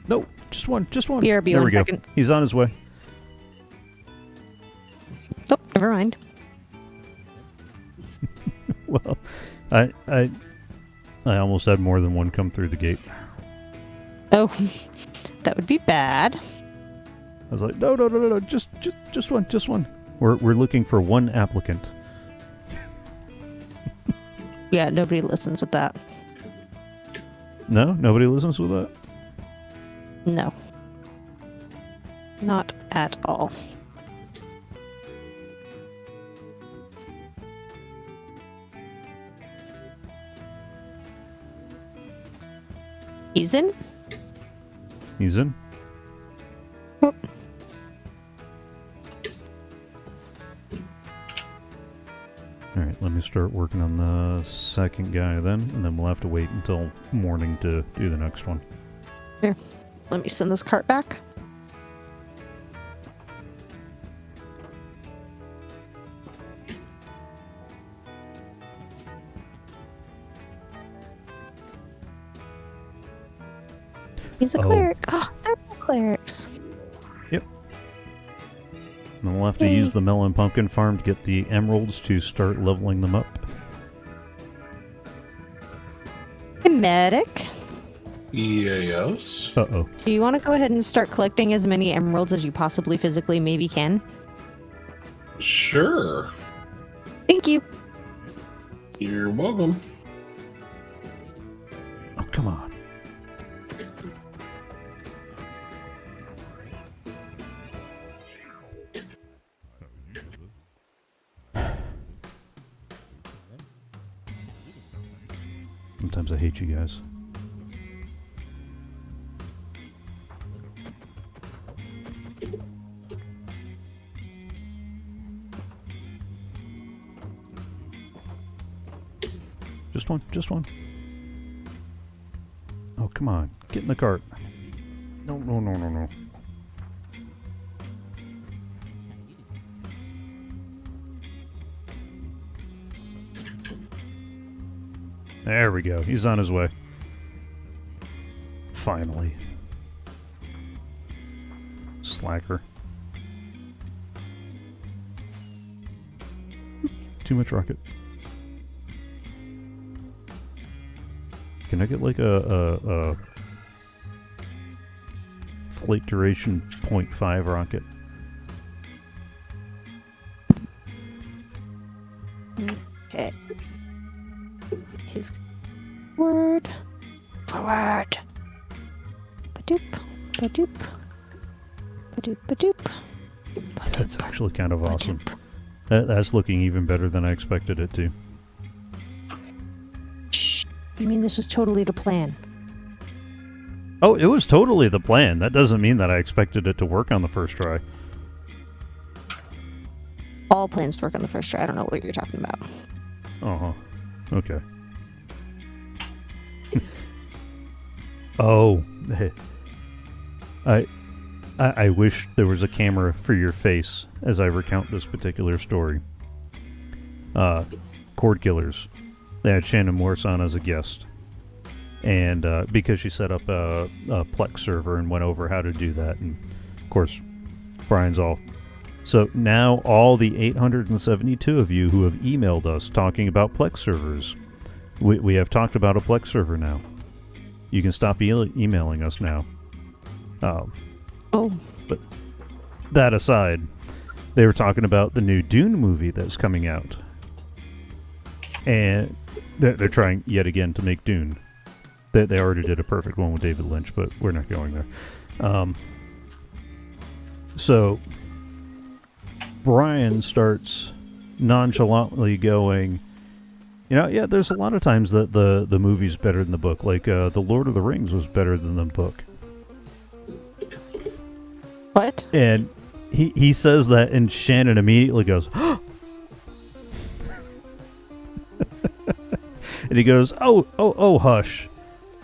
No, just one. BRB There we 1 go. second. He's on his way. Oh, never mind. Well, I almost had more than one come through the gate. Oh, that would be bad. I was like, no, just one. We're looking for 1 applicant. Yeah, nobody listens with that. No, nobody listens with that. No. Not at all. He's in? He's in. Oh. Alright, let me start working on the second guy then, and then we'll have to wait until morning to do the next one. Here, let me send this cart back. He's a cleric. Oh, they're all clerics. And then we'll have to use the melon pumpkin farm to get the emeralds to start leveling them up. Hey, medic. Yes. Uh-oh. Do you want to go ahead and start collecting as many emeralds as you possibly physically maybe can? Sure. Thank you. You're welcome. Oh, come on. Sometimes I hate you guys. Just one. Oh, come on. Get in the cart. No. There we go. He's on his way. Finally. Slacker. Too much rocket. Can I get like a flight duration 0.5 rocket? Okay. His word. Forward. Ba-doop. Ba-doop. Ba-doop. Ba-doop. That's actually kind of awesome. That's looking even better than I expected it to. Shh. You mean this was totally the plan? Oh, it was totally the plan. That doesn't mean that I expected it to work on the first try. All plans work on the first try. I don't know what you're talking about. Uh-huh. Okay. Oh. I wish there was a camera for your face as I recount this particular story. Cord Killers. They had Shannon Morse on as a guest. And because she set up a Plex server and went over how to do that. And, of course, Brian's all... So now all the 872 of you who have emailed us talking about Plex servers, we have talked about a Plex server now. You can stop emailing us now. But that aside, they were talking about the new Dune movie that's coming out. And they're trying yet again to make Dune. They already did a perfect one with David Lynch, but we're not going there. So Brian starts nonchalantly going, yeah, there's a lot of times that the movie's better than the book. Like, The Lord of the Rings was better than the book. What? And he says that, and Shannon immediately goes, and he goes, oh, hush.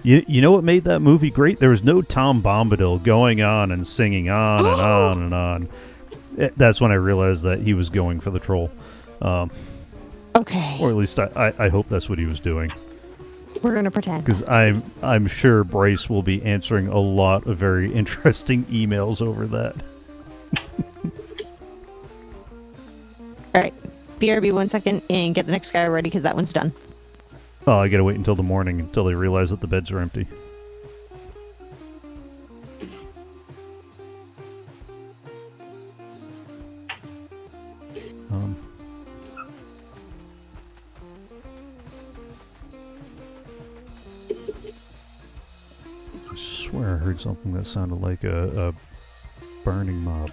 You know what made that movie great? There was no Tom Bombadil going on and singing on and on and on. That's when I realized that he was going for the troll. Okay. Or at least I hope that's what he was doing. We're going to pretend. Because I'm sure Bryce will be answering a lot of very interesting emails over that. Alright. BRB 1 second and get the next guy ready because that one's done. Oh, I gotta wait until the morning until they realize that the beds are empty. I swear I heard something that sounded like a burning mob.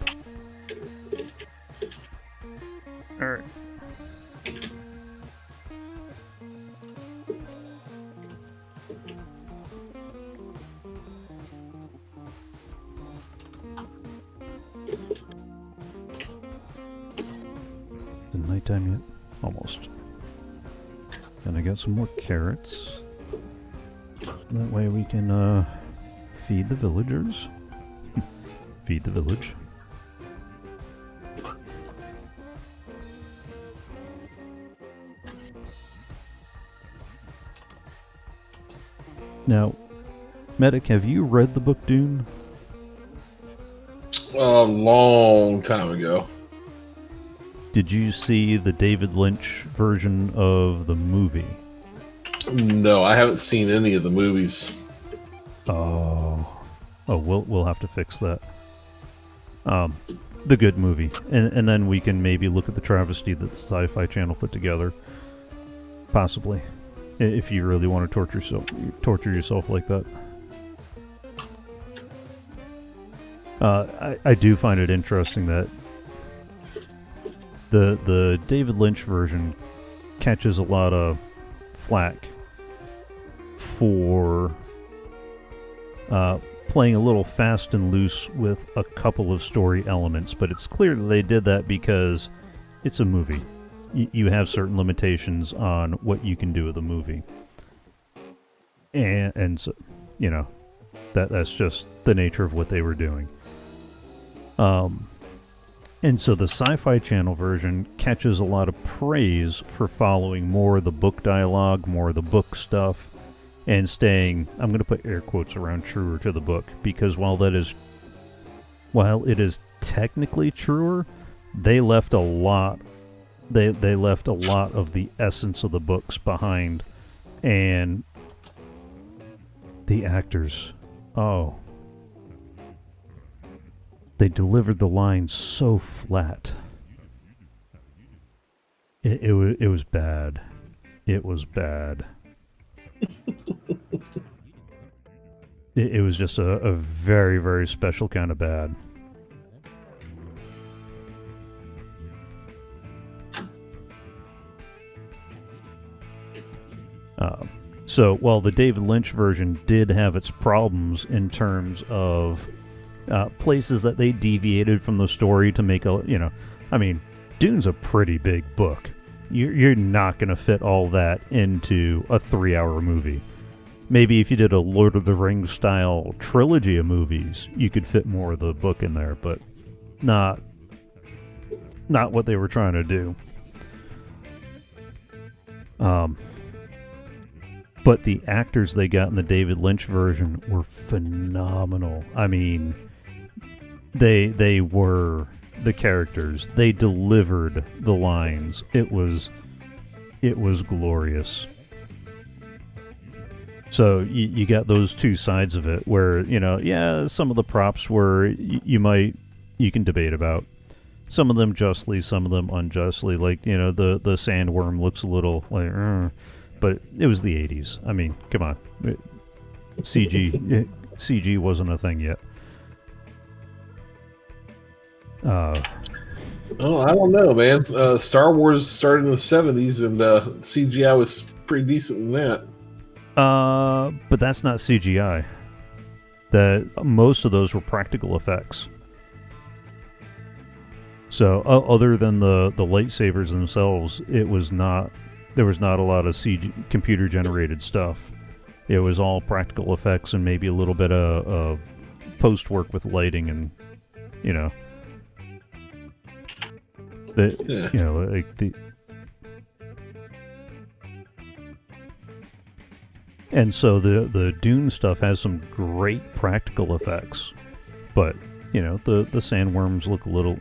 Alright. Is it nighttime yet? Almost. And I got some more carrots. That way we can feed the villagers. Feed the village. Now, Medic, have you read the book Dune? A long time ago. Did you see the David Lynch version of the movie? No, I haven't seen any of the movies. Oh, we'll have to fix that. The good movie, and then we can maybe look at the travesty that the Sci-Fi Channel put together. Possibly, if you really want to torture yourself like that. I do find it interesting that the David Lynch version catches a lot of flack for playing a little fast and loose with a couple of story elements, but it's clear that they did that because it's a movie. You have certain limitations on what you can do with a movie, and so, that's just the nature of what they were doing. And so the Sci-Fi Channel version catches a lot of praise for following more of the book dialogue, more of the book stuff, and staying, I'm going to put air quotes around, truer to the book, because while it is technically truer, they left a lot. They left a lot of the essence of the books behind, and the actors, they delivered the lines so flat. It was bad. It was bad. It was just a very, very special kind of bad. So while the David Lynch version did have its problems in terms of places that they deviated from the story to make I mean, Dune's a pretty big book. You're not going to fit all that into a 3-hour movie. Maybe if you did a Lord of the Rings style trilogy of movies, you could fit more of the book in there, but not what they were trying to do. But the actors they got in the David Lynch version were phenomenal. I mean, they were the characters. They delivered the lines. It was glorious. So you got those two sides of it where, some of the props were you can debate about. Some of them justly, some of them unjustly. Like, the sandworm looks a little like, but it was the 80s. I mean, come on. CG wasn't a thing yet. Oh, I don't know, man. Star Wars started in the 70s, and CGI was pretty decent in that. But that's not CGI. Most of those were practical effects. So, other than the lightsabers themselves, there was not a lot of CG computer generated stuff. It was all practical effects and maybe a little bit of post work with lighting and and so the Dune stuff has some great practical effects, but the sandworms look a little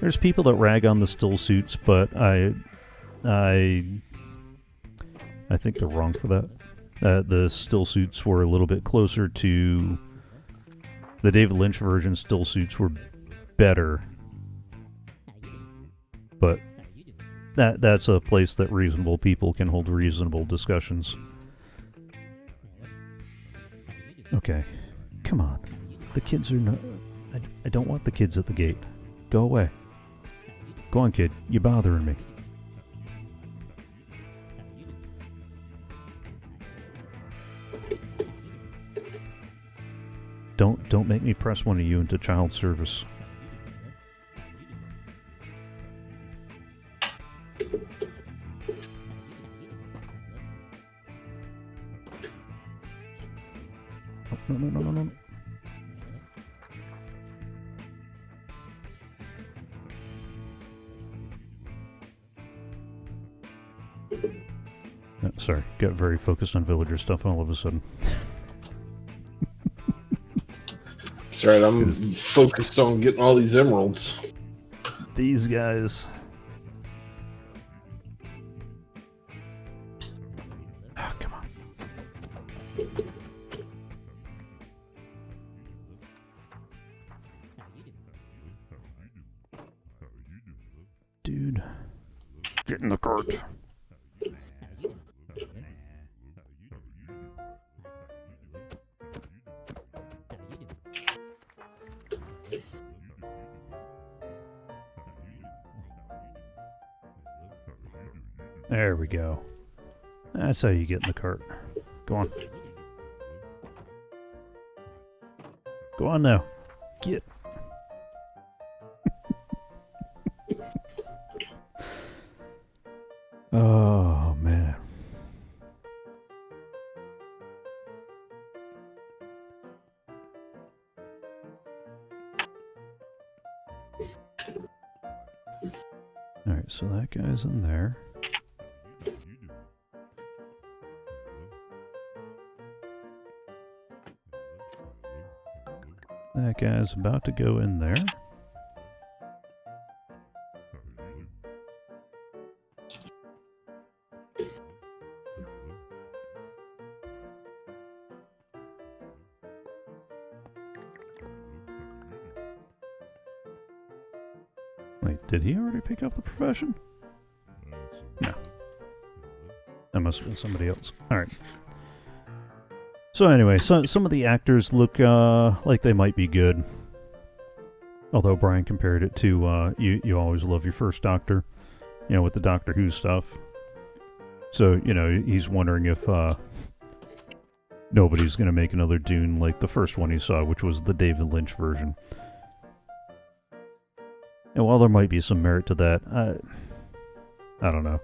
There's people that rag on the still suits, but I think they're wrong for that. The still suits were a little bit closer to the David Lynch version. Still suits were better, but that's a place that reasonable people can hold reasonable discussions. Okay, come on. The kids are not... I don't want the kids at the gate. Go away. Go on, kid. You're bothering me. Don't make me press one of you into child service. Oh, no. Sorry, got very focused on villager stuff all of a sudden. That's right, I'm focused on getting all these emeralds. These guys. Oh, come on. Dude. Get in the cart. There we go. That's how you get in the cart. Go on. Go on now. Get. Oh, man. Alright, so that guy's in there. That guy's about to go in there. Wait, did he already pick up the profession? That must have been somebody else. All right. So anyway, some of the actors look like they might be good. Although Brian compared it to you always love your first Doctor, with the Doctor Who stuff. So, he's wondering if nobody's going to make another Dune like the first one he saw, which was the David Lynch version. And while there might be some merit to that, I don't know.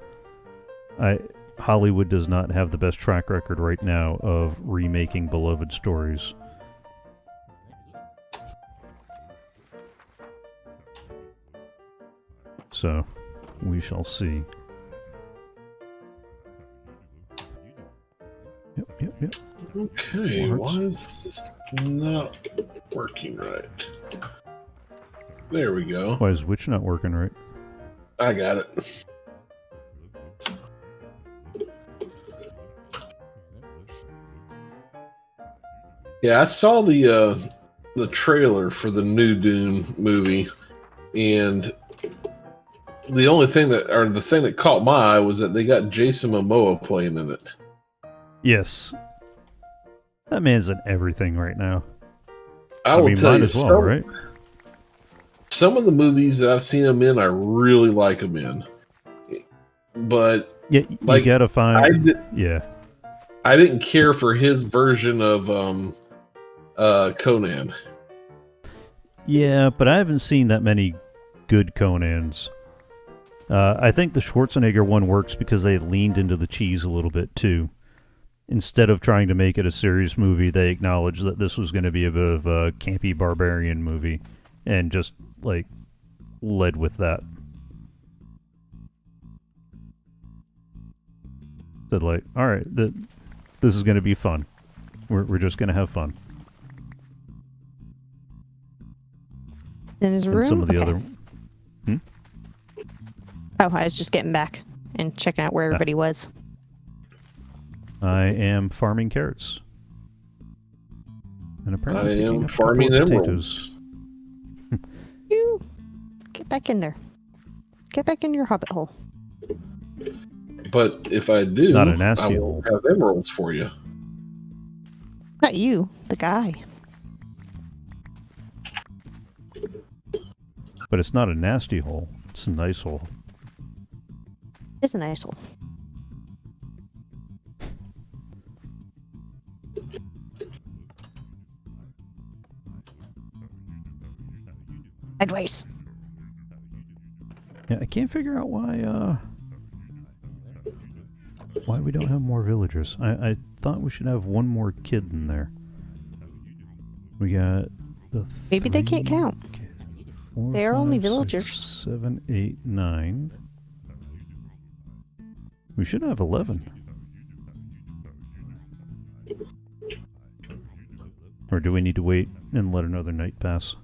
Hollywood does not have the best track record right now of remaking beloved stories. So, we shall see. Yep. Okay, why is this not working right? There we go. Why is which not working right? I got it. Yeah, I saw the trailer for the new Dune movie, and the thing that caught my eye was that they got Jason Momoa playing in it. Yes. That man's in everything right now. I will tell might you, as well, right? Some of the movies that I've seen him in, I really like him in. But yeah, you gotta find. I didn't care for his version of Conan. Yeah, but I haven't seen that many good Conans. I think the Schwarzenegger one works because they leaned into the cheese a little bit too. Instead of trying to make it a serious movie, they acknowledged that this was going to be a bit of a campy barbarian movie, and just led with that. Said all right, this is going to be fun. We're just going to have fun. In his room. And some of the other. Oh, I was just getting back and checking out where everybody was. I am farming carrots. And apparently I am farming emeralds. You get back in there. Get back in your hobbit hole. But if I do, not a nasty I won't have emeralds for you. Not you, the guy. But it's not a nasty hole. It's a nice hole. It's a nice hole. Advice. Yeah, I can't figure out why we don't have more villagers. I thought we should have one more kid in there. We got the Maybe they can't count. 4, they are 5, only 6, villagers. 7, 8, 9. We should have 11. Or do we need to wait and let another night pass?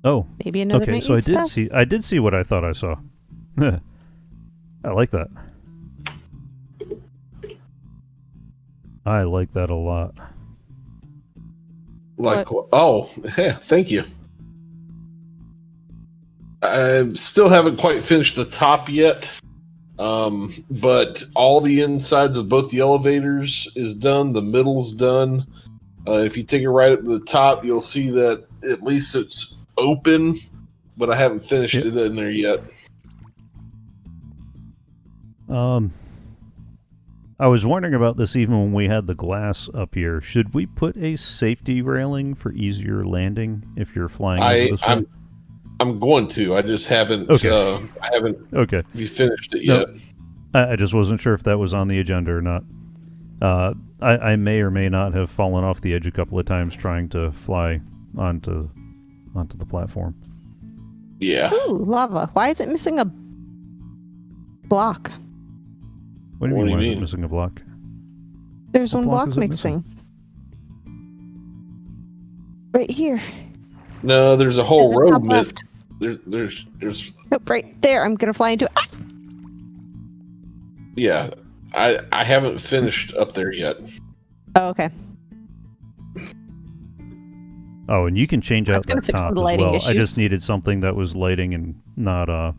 Oh, maybe another. Okay, so I did see what I thought I saw. I like that. I like that a lot. Thank you. I still haven't quite finished the top yet, but all the insides of both the elevators is done. The middle's done. If you take it right up to the top, you'll see that at least it's open, but I haven't finished it in there yet. I was wondering about this even when we had the glass up here. Should we put a safety railing for easier landing if you're flying over this way? I'm going to. I just haven't. Okay. I haven't. Okay. Finished it yet. I just wasn't sure if that was on the agenda or not. I may or may not have fallen off the edge a couple of times trying to fly onto the platform. Yeah. Ooh, lava. Why is it missing a block? What do you mean? Why is it missing a block? There's one block missing. Right here. No, there's a whole road. There's. Nope, right there. I'm gonna fly into it. Ah! Yeah, I haven't finished up there yet. Oh, okay. Oh, and you can change out gonna that fix top some as lighting well. I issues. just needed something that was lighting and not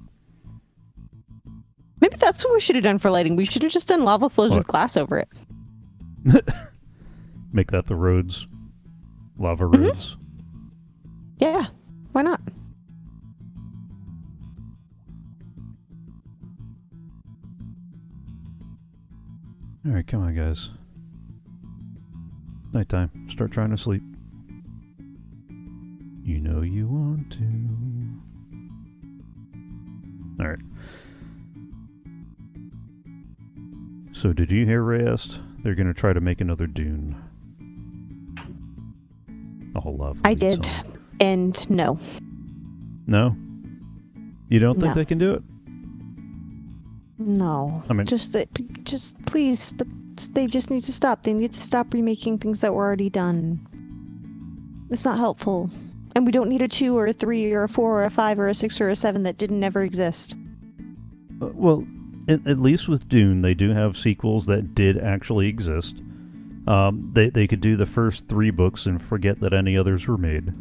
Maybe that's what we should have done for lighting. We should have just done lava flows with glass over it. make that the roads, lava roads. Yeah, why not? All right, come on, guys. Nighttime. Start trying to sleep. You know you want to. All right. So, did you hear, Rayeste? They're going to try to make another Dune. Oh, lovely. I did, and no. No? You don't think No. they can do it? No. I mean- just please, they just need to stop. They need to stop remaking things that were already done. It's not helpful. And we don't need a 2 or a 3 or a 4 or a 5 or a 6 or a 7 that didn't ever exist. Well, at least with Dune, they do have sequels that did actually exist. They could do the first 3 books and forget that any others were made.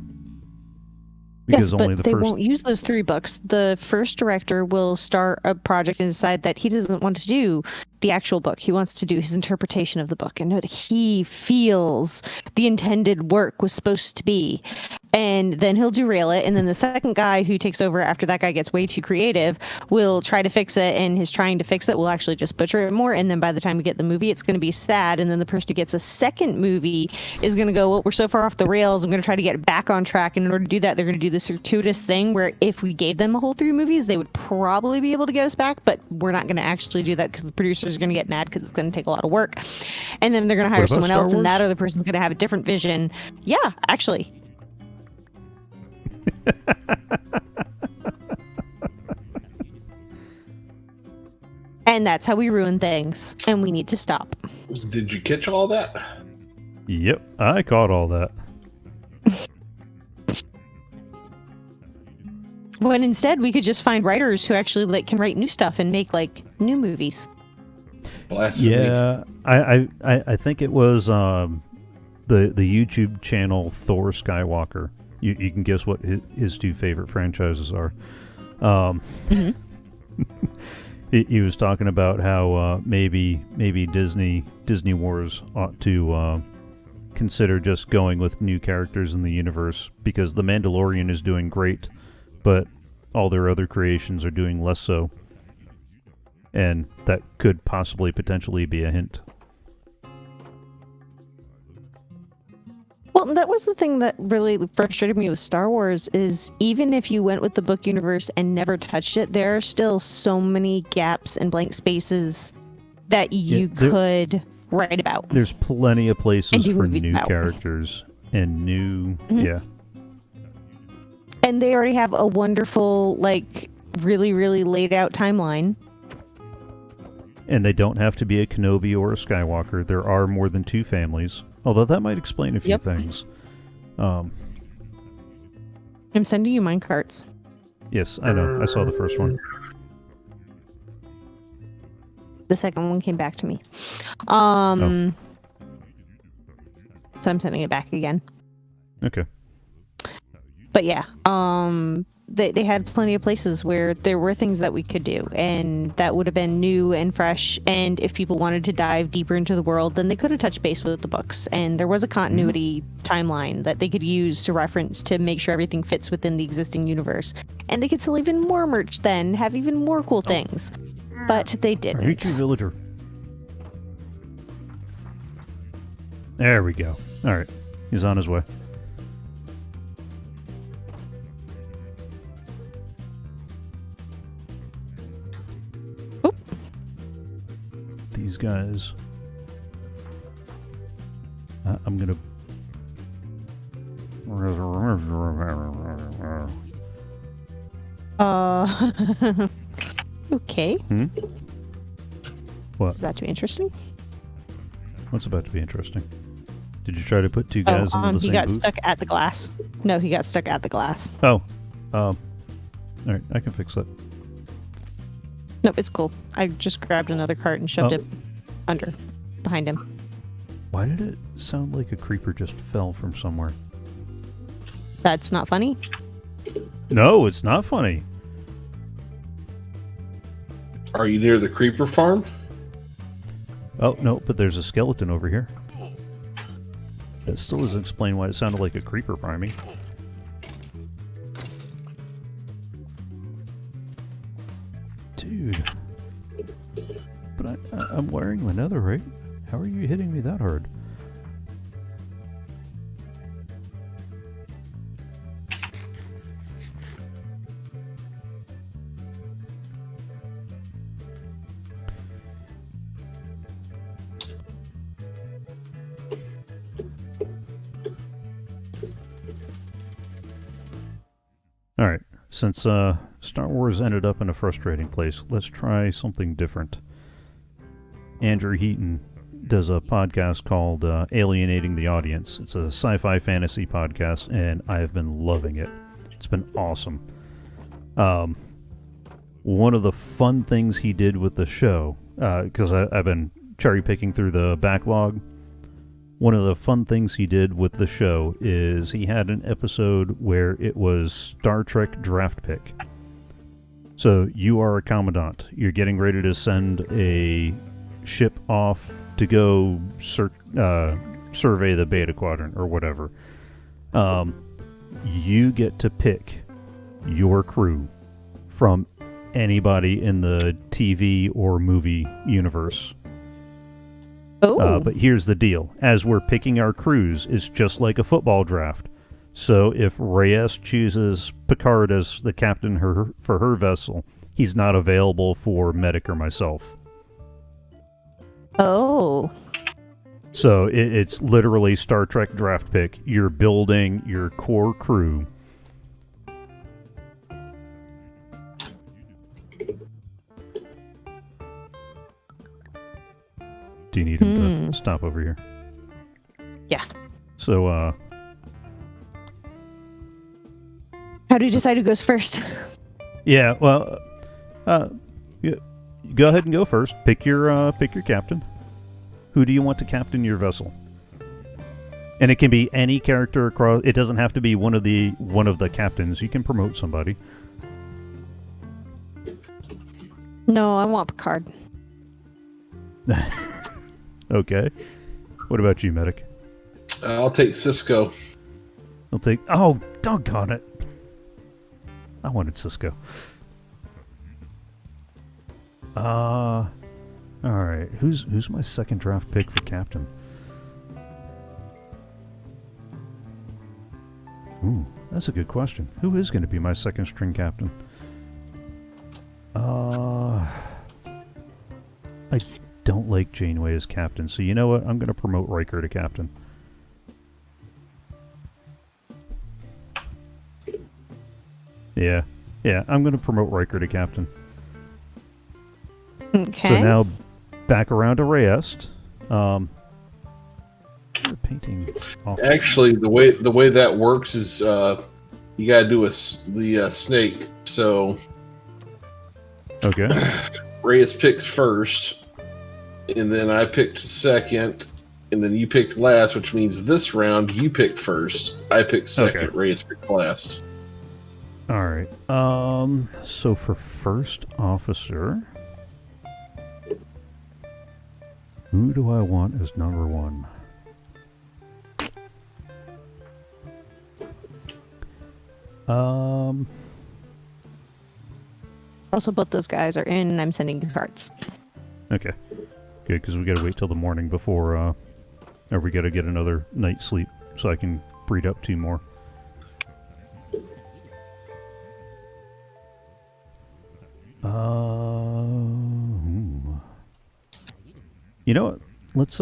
Because yes, only but the they first... won't use those 3 books. The first director will start a project and decide that he doesn't want to do the actual book. He wants to do his interpretation of the book and what he feels the intended work was supposed to be. And then he'll derail it. And then the second guy who takes over after that guy gets way too creative will try to fix it. And his trying to fix it will actually just butcher it more. And then by the time we get the movie, it's going to be sad. And then the person who gets a second movie is going to go, well, we're so far off the rails. I'm going to try to get it back on track. And in order to do that, they're going to do this circuitous thing where if we gave them a whole 3 movies, they would probably be able to get us back. But we're not going to actually do that because the producers are going to get mad because it's going to take a lot of work. And then they're going to hire someone else. And that other person's going to have a different vision. Yeah, actually. And that's how we ruin things, and we need to stop. Did you catch all that? Yep, I caught all that. When instead we could just find writers who actually can write new stuff and make new movies. Blasphemy. Yeah, I think it was the YouTube channel Thor Skywalker. You can guess what his 2 favorite franchises are. He was talking about how maybe Disney Wars ought to consider just going with new characters in the universe because The Mandalorian is doing great, but all their other creations are doing less so. And that could possibly potentially be a hint. Well, that was the thing that really frustrated me with Star Wars is even if you went with the book universe and never touched it, there are still so many gaps and blank spaces that you could write about. There's plenty of places for new about. characters and new... Mm-hmm. Yeah. And they already have a wonderful, really, really laid out timeline. And they don't have to be a Kenobi or a Skywalker. There are more than 2 families. Although that might explain a few things. I'm sending you minecarts. Yes, I know. I saw the first one. The second one came back to me. So I'm sending it back again. Okay. But yeah, they had plenty of places where there were things that we could do, and that would have been new and fresh. And if people wanted to dive deeper into the world, then they could have touched base with the books. And there was a continuity timeline that they could use to reference to make sure everything fits within the existing universe. And they could sell even more merch then, have even more cool things. But they didn't. I hate you, villager. There we go. All right. He's on his way. These guys. I'm gonna. Okay. What? It's about to be interesting. What's about to be interesting? Did you try to put 2 guys into the he same got booth? stuck at the glass. No, he got stuck at the glass. Oh. All right, I can fix that. Nope, it's cool. I just grabbed another cart and shoved it behind him. Why did it sound like a creeper just fell from somewhere? That's not funny. No, it's not funny. Are you near the creeper farm? Oh, no, but there's a skeleton over here. That still doesn't explain why it sounded like a creeper priming. Dude. But I'm wearing the netherite. How are you hitting me that hard? Alright, since Star Wars ended up in a frustrating place, let's try something different. Andrew Heaton does a podcast called Alienating the Audience. It's a sci-fi fantasy podcast, and I have been loving it. It's been awesome. One of the fun things he did with the show, because I've been cherry-picking through the backlog, one of the fun things he did with the show is he had an episode where it was Star Trek draft pick. So you are a commandant. You're getting ready to send a ship off to go survey the Beta Quadrant or whatever. You get to pick your crew from anybody in the TV or movie universe. But here's the deal. As we're picking our crews, it's just like a football draft. So if Rayeste chooses Picard as the captain for her vessel, he's not available for Medic or myself. Oh. So it's literally Star Trek draft pick. You're building your core crew. Do you need him to stop over here? Yeah. So, how do you decide who goes first? Yeah, well, you go ahead and go first. Pick your captain. Who do you want to captain your vessel? And it can be any character across. It doesn't have to be one of the captains. You can promote somebody. No, I want Picard. Okay. What about you, Medic? I'll take Cisco. I'll take... Oh, doggone it. I wanted Cisco. Alright. Who's my second draft pick for captain? Ooh, that's a good question. Who is going to be my second string captain? I don't like Janeway as captain, so you know what? I'm going to promote Riker to captain. Yeah, I'm going to promote Riker to captain. Okay. So now, back around to Rayeste. Painting off. Actually, the way that works is you gotta do the snake. So Okay. Reyes picks first, and then I picked second, and then you picked last, which means this round you picked first, I picked second, Okay. Reyes picked last. All right. So for first officer, who do I want as number one? Also, both those guys are in, and I'm sending you cards. Okay. Good, because we got to wait till the morning before, or we got to get another night's sleep so I can breed up 2 more. You know what? Let's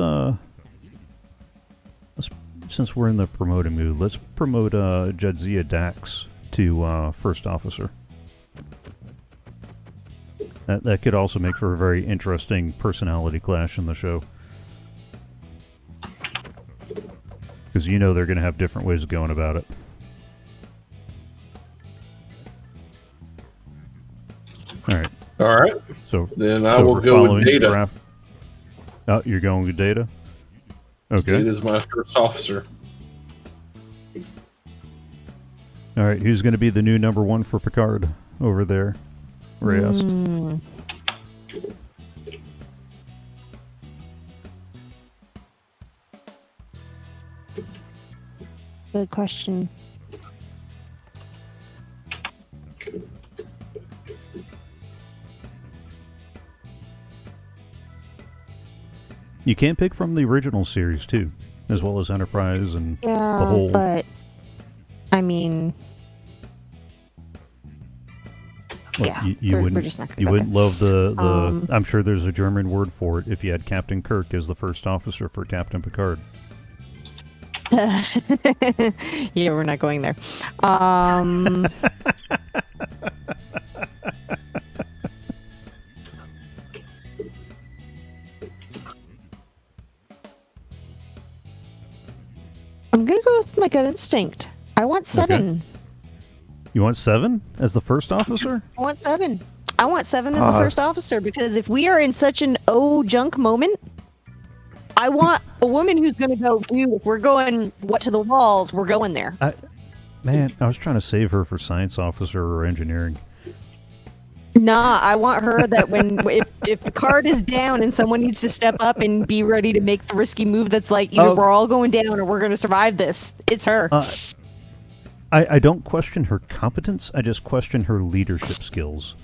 since we're in the promoting mood, let's promote Jadzia Dax to first officer. That could also make for a very interesting personality clash in the show. Because you know they're going to have different ways of going about it. Alright. Alright. So then I will go with Data. Draft... Oh, you're going with Data? Okay. Data's my first officer. All right, who's going to be the new number one for Picard over there? Rayeste. Good question. You can pick from the original series too, as well as Enterprise and the whole. But I mean, Well, yeah, you we're wouldn't. just not gonna You go wouldn't love the. I'm sure there's a German word for it. If you had Captain Kirk as the first officer for Captain Picard. Yeah, we're not going there. I'm gonna go with my gut instinct. I want 7. Okay. You want 7 as the first officer? I want 7. I want 7 as the first officer because if we are in such an junk moment, I want a woman who's going to go, dude, if we're going what to the walls, we're going there. Man, I was trying to save her for science officer or engineering. Nah, I want her that if the card is down and someone needs to step up and be ready to make the risky move that's like either we're all going down or we're going to survive this, it's her. I don't question her competence. I just question her leadership skills.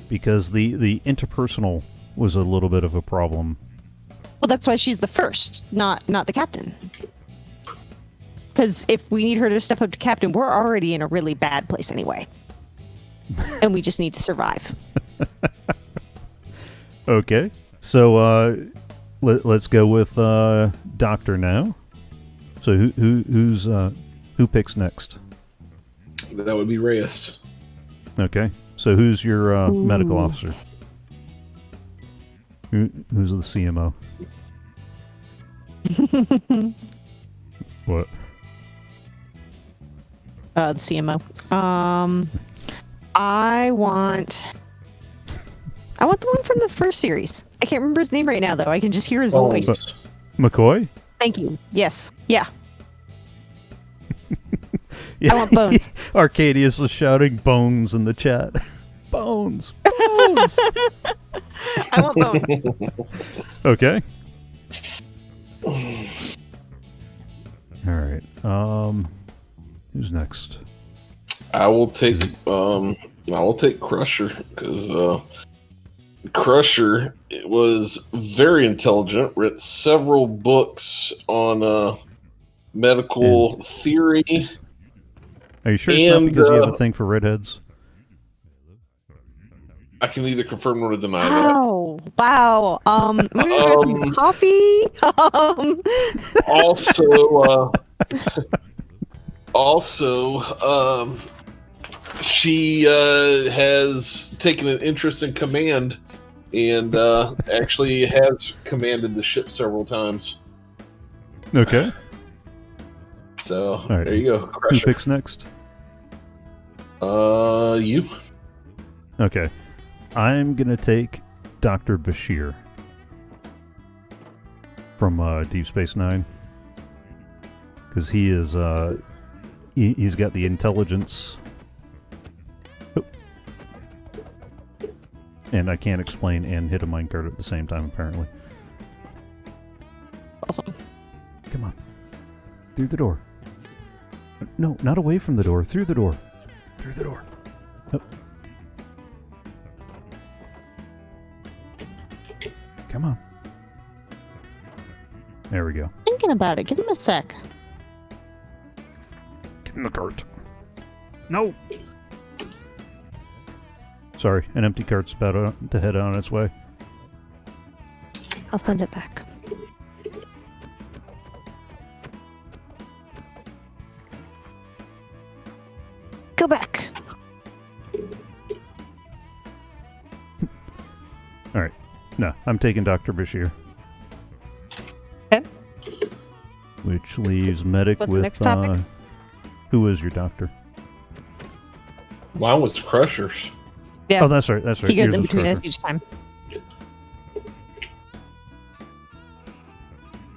Because the interpersonal was a little bit of a problem. Well, that's why she's the first, not the captain. Because if we need her to step up to captain, we're already in a really bad place anyway. And we just need to survive. Okay. So let's go with Doctor now. So who picks next? That would be Rayeste. Okay. So who's your medical officer? Who's the CMO? What? The CMO. I want the one from the first series. I can't remember his name right now, though. I can just hear his voice. McCoy? Thank you. Yes. Yeah. Yeah. I want Bones. Arcadius was shouting Bones in the chat. Bones! Bones! I want Bones. Okay. Alright. Who's next? I will take Crusher because Crusher was very intelligent, wrote several books on medical theory. Are you sure it's not because you have a thing for redheads? I can neither confirm nor deny that. Wow. I'm gonna have coffee. Also, she has taken an interest in command and actually has commanded the ship several times. Okay. So right. There you go. Crusher. Who picks next? You. Okay. I'm gonna take Dr. Bashir from Deep Space Nine because he is he's got the intelligence. And I can't explain and hit a minecart at the same time, apparently. Awesome. Come on. Through the door. No, not away from the door. Through the door. Through the door. Oh. Come on. There we go. Thinking about it. Give him a sec. Get in the cart. No! Sorry, an empty cart's about to head on its way. I'll send it back. Go back. All right. No, I'm taking Dr. Bashir. Okay. Which leaves medic What's with the next topic? Who is your doctor? Mine was Crushers. Yeah. Oh, that's right. That's right. He goes Yours in was between Crusher. us each time.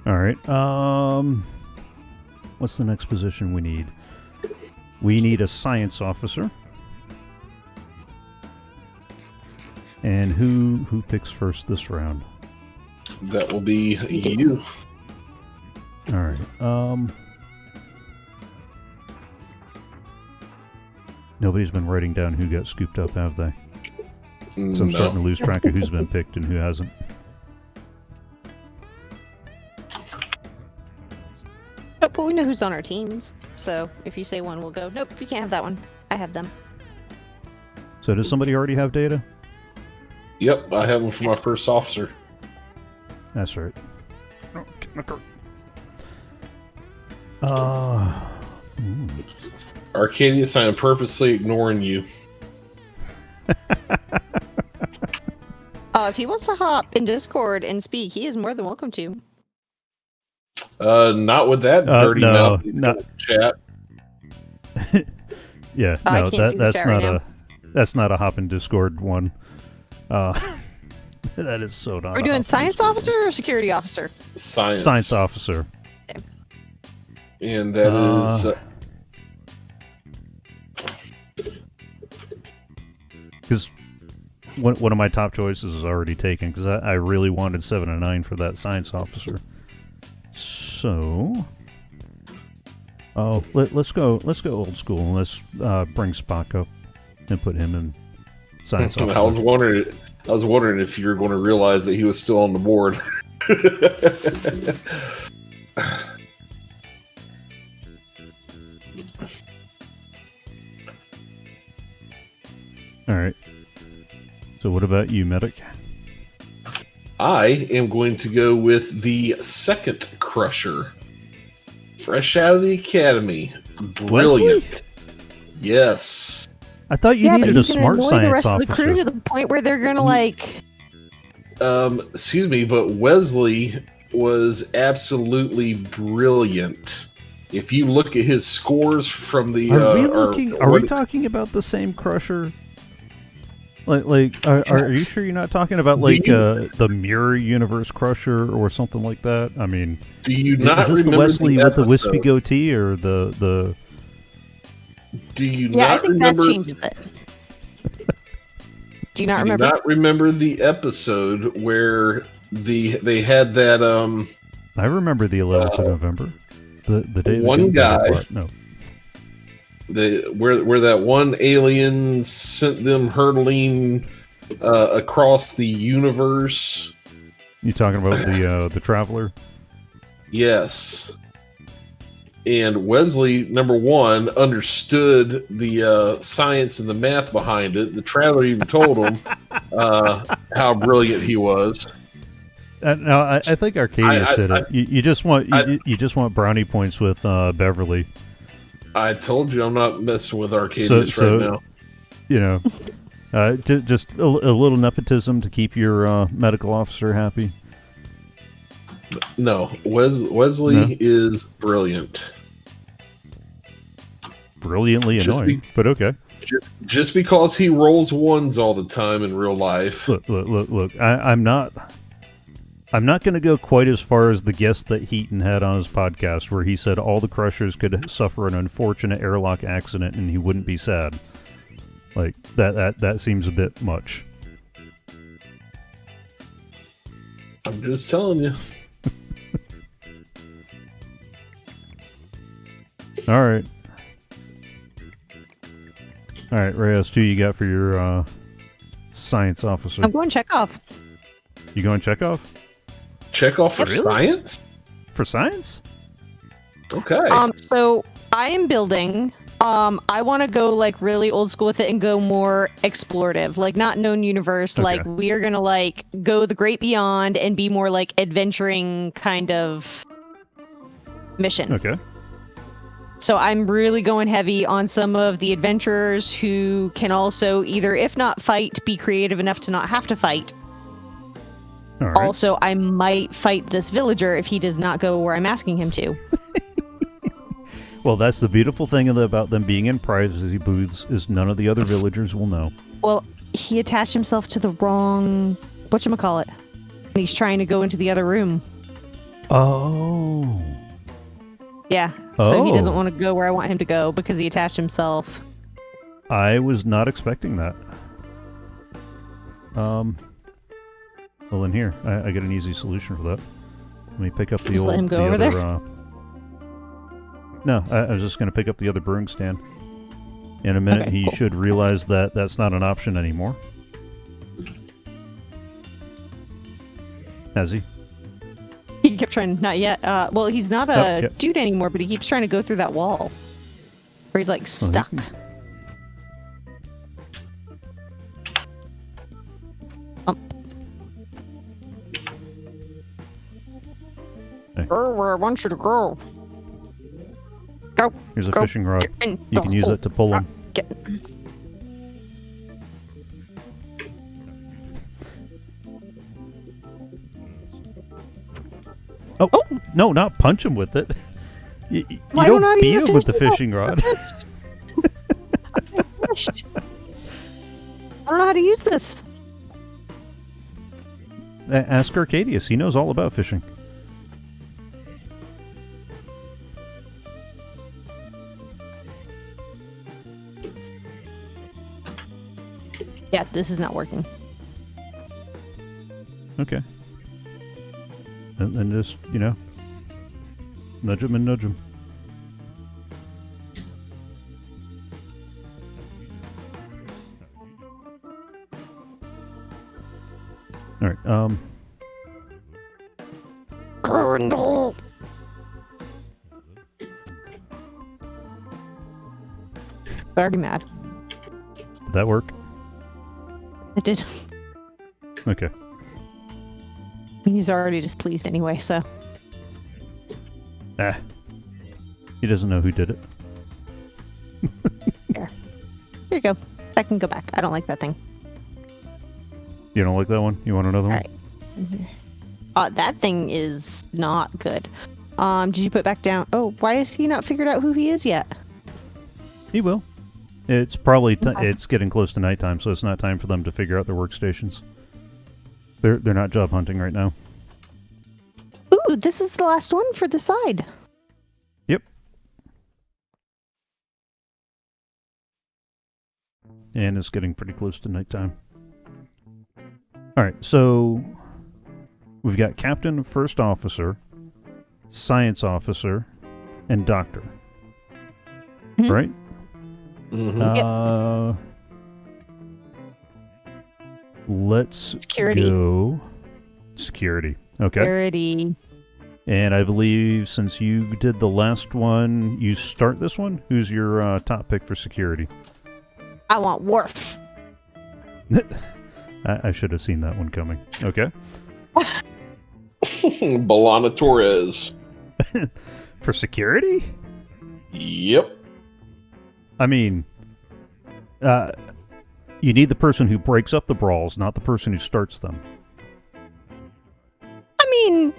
All right. What's the next position we need? We need a science officer. And who picks first this round? That will be you. All right. Nobody's been writing down who got scooped up, have they? So I'm starting to lose track of who's been picked and who hasn't. Oh, but we know who's on our teams. So if you say one, we'll go, nope, you can't have that one. I have them. So does somebody already have data? Yep, I have one for my first officer. That's right. Arcadius, I am purposely ignoring you. If he wants to hop in Discord and speak, he is more than welcome to. Not with that dirty mouth. No. Chat. Yeah, no, that's not a hop in Discord one. That is so not. We're doing science officer or security officer? Science officer. Okay. And that is because one of my top choices is already taken because I really wanted 7 and 9 for that science officer. So, let's go old school and let's bring Spock up and put him in science officer. I was wondering if you were going to realize that he was still on the board. All right. So what about you, Medic? I am going to go with the second Crusher. Fresh out of the academy. Brilliant. Wesley? Yes. I thought you needed a smart science the rest officer. Of the crew to the point where they're gonna like. Excuse me, but Wesley was absolutely brilliant. If you look at his scores from the, are we talking about the same Crusher? Are you sure you're not talking about the Mirror Universe Crusher or something like that? I mean, do you not is this the remember Wesley the with the episode? wispy goatee or the? Do you Yeah, not I think remember? that changes it. Do you not remember? Do you not remember the episode where they had that I remember the 11th of November, the day one guy. No. Where that one alien sent them hurtling across the universe. You talking about the Traveler? Yes. And Wesley, number one, understood the science and the math behind it. The Traveler even told him how brilliant he was. No, I think Arcadia said it. You just want brownie points with Beverly. I told you I'm not messing with Arcadius right now. You know, just a little nepotism to keep your medical officer happy. No, Wesley is brilliant. Brilliantly annoying, but okay. Just because he rolls ones all the time in real life. Look. I'm not going to go quite as far as the guest that Heaton had on his podcast, where he said all the Crushers could suffer an unfortunate airlock accident and he wouldn't be sad. Like that seems a bit much. I'm just telling you. All right, Rayeste, who you got for your science officer? I'm going Chekhov. You going Chekhov? Chekhov for Really? science? For science? Okay. So I am building. I want to go like really old school with it and go more explorative, like not known universe. Okay. Like we are gonna like go the great beyond and be more like adventuring kind of mission. Okay. So I'm really going heavy on some of the adventurers who can also either, if not fight, be creative enough to not have to fight. All right. Also, I might fight this villager if he does not go where I'm asking him to. Well, that's the beautiful thing about them being in privacy booths is none of the other villagers will know. Well, he attached himself to the wrong whatchamacallit. And he's trying to go into the other room. Oh. Yeah. So he doesn't want to go where I want him to go because he attached himself. I was not expecting that. Well, then here, I get an easy solution for that. Let me pick up the Just old... let him go over there? No, I was just going to pick up the other brewing stand. In a minute, he should realize that that's not an option anymore. Has he? He kept trying, not yet. Well, he's not a dude anymore, but he keeps trying to go through that wall. Where he's like stuck. Go where I want you to go. Go. Here's a fishing rod. You can use it to pull him. Oh, no, not punch him with it. You don't beat him with the fishing rod. I don't know how to use this. Ask Arcadius. He knows all about fishing. Yeah, this is not working. Okay. And then just, nudge him and nudge him. Alright, Very mad. Did that work? It did. Okay. He's already displeased anyway, so. He doesn't know who did it. Here you go. That can go back. I don't like that thing. You don't like that one? You want another one? Alright. That thing is not good. Did you put back down? Oh, why has he not figured out who he is yet? He will. It's probably it's getting close to nighttime, so it's not time for them to figure out their workstations. They're not job hunting right now. Ooh, this is the last one for the side. Yep. And it's getting pretty close to nighttime. Alright, so we've got Captain, First Officer, Science Officer, and Doctor. Mm-hmm. Right? Mm-hmm. Let's go... Security. Okay. Security. And I believe since you did the last one, you start this one? Who's your top pick for security? I want Worf. I should have seen that one coming. Okay. Balana Torres. For security? Yep. I mean, you need the person who breaks up the brawls, not the person who starts them. I mean,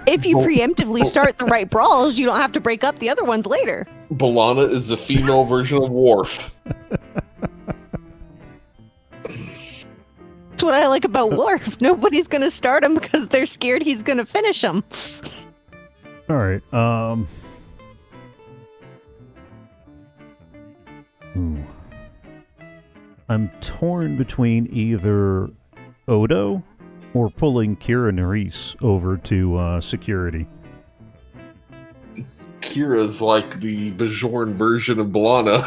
if you preemptively start the right brawls, you don't have to break up the other ones later. Balana is the female version of Worf. That's what I like about Worf. Nobody's going to start him because they're scared he's going to finish them. All right. I'm torn between either Odo or pulling Kira Nerys over to security. Kira's like the Bajorn version of Balana.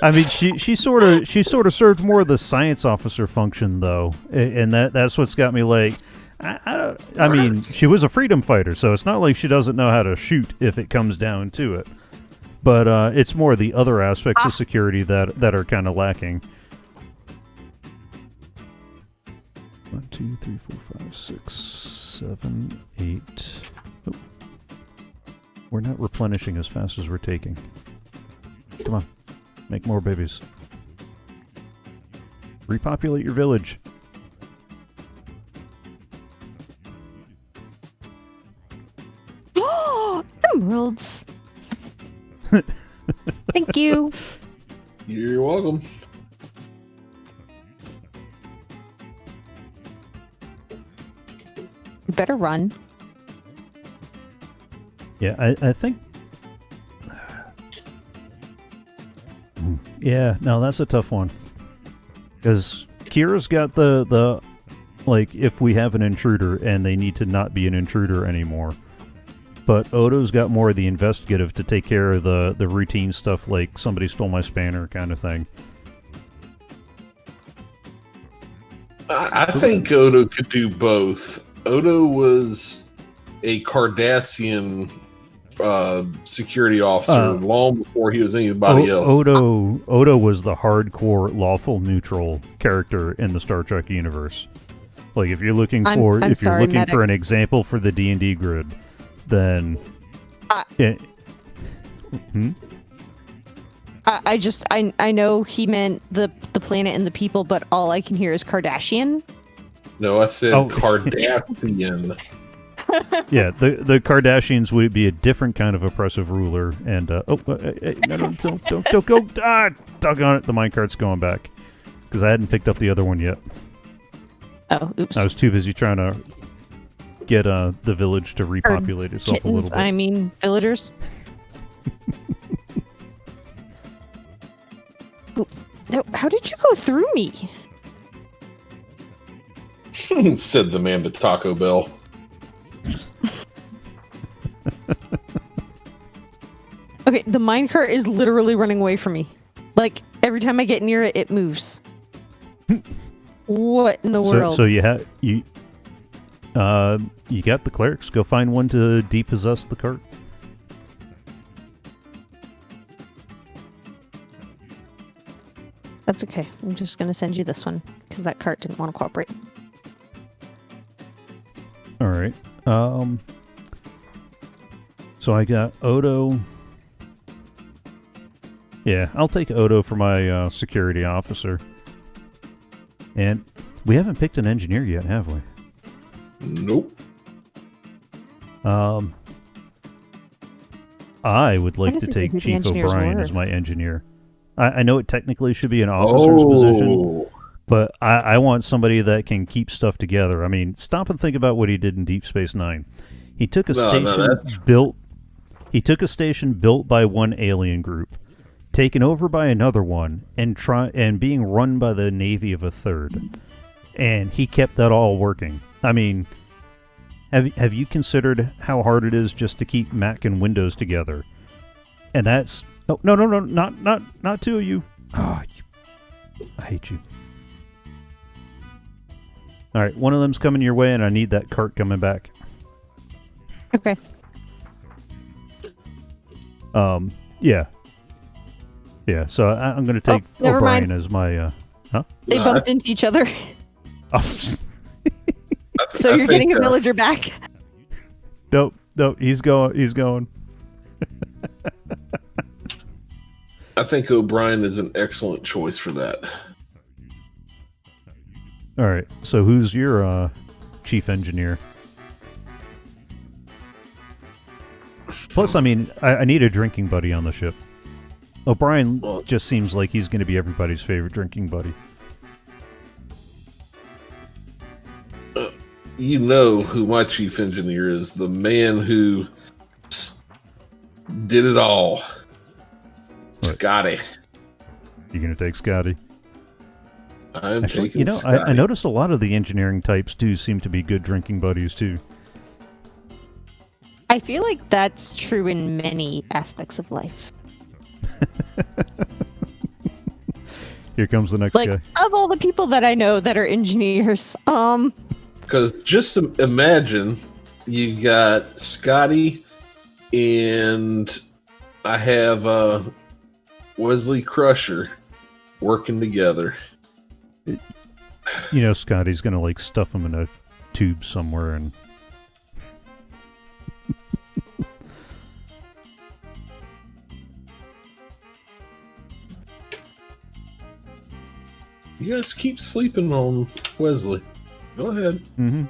I mean, she sort of served more of the science officer function though, and that's what's got me like. I mean, she was a freedom fighter, so it's not like she doesn't know how to shoot if it comes down to it. But it's more the other aspects of security that are kind of lacking. 1, 2, 3, 4, 5, 6, 7, 8. Oh. We're not replenishing as fast as we're taking. Come on. Make more babies. Repopulate your village. Oh, emeralds. Thank you. You're welcome. You better run. Yeah, I think. Yeah, no, that's a tough one. Because Kira's got the like, if we have an intruder and they need to not be an intruder anymore. But Odo's got more of the investigative to take care of the routine stuff, like somebody stole my spanner kind of thing. I think Odo could do both. Odo was a Cardassian security officer long before he was anybody else. Odo was the hardcore lawful neutral character in the Star Trek universe. Like, if you're looking for for an example for the D&D grid, then I know he meant the planet and the people, but all I can hear is Kardashian. No, I said Cardassian. Yeah, the Kardashians would be a different kind of oppressive ruler, and no, don't go! Doggone it, the minecart's going back because I hadn't picked up the other one yet. Oh, oops! I was too busy trying to get the village to repopulate itself kittens, a little bit. I mean, villagers. No, how did you go through me? Said the man to Taco Bell. Okay, the minecart is literally running away from me. Like, every time I get near it, it moves. What in the world? So you got the clerics. Go find one to depossess the cart. That's okay. I'm just going to send you this one because that cart didn't want to cooperate. All right. So I got Odo. Yeah, I'll take Odo for my security officer. And we haven't picked an engineer yet, have we? Nope. I would like to take Chief O'Brien as my engineer. I know it technically should be an officer's position, but I want somebody that can keep stuff together. I mean, stop and think about what he did in Deep Space Nine. He took a station built by one alien group, taken over by another one, and being run by the Navy of a third. And he kept that all working. I mean, have you considered how hard it is just to keep Mac and Windows together? And that's no, not two of you. Oh, I hate you. All right, one of them's coming your way, and I need that cart coming back. Okay. Yeah. So I'm going to take O'Brien as my. They bumped into each other. So you're getting a villager back. Nope. He's going. I think O'Brien is an excellent choice for that. All right. So who's your chief engineer? Plus, I mean, I need a drinking buddy on the ship. O'Brien just seems like he's going to be everybody's favorite drinking buddy. You know who my chief engineer is. The man who did it all. What? Scotty. You going to take Scotty? I'm taking Scotty. I noticed a lot of the engineering types do seem to be good drinking buddies, too. I feel like that's true in many aspects of life. Here comes the next guy. Of all the people that I know that are engineers, because just imagine you got Scotty and I have Wesley Crusher working together. You know, Scotty's gonna like stuff him in a tube somewhere and. You guys keep sleeping on Wesley. Go ahead. Mm-hmm.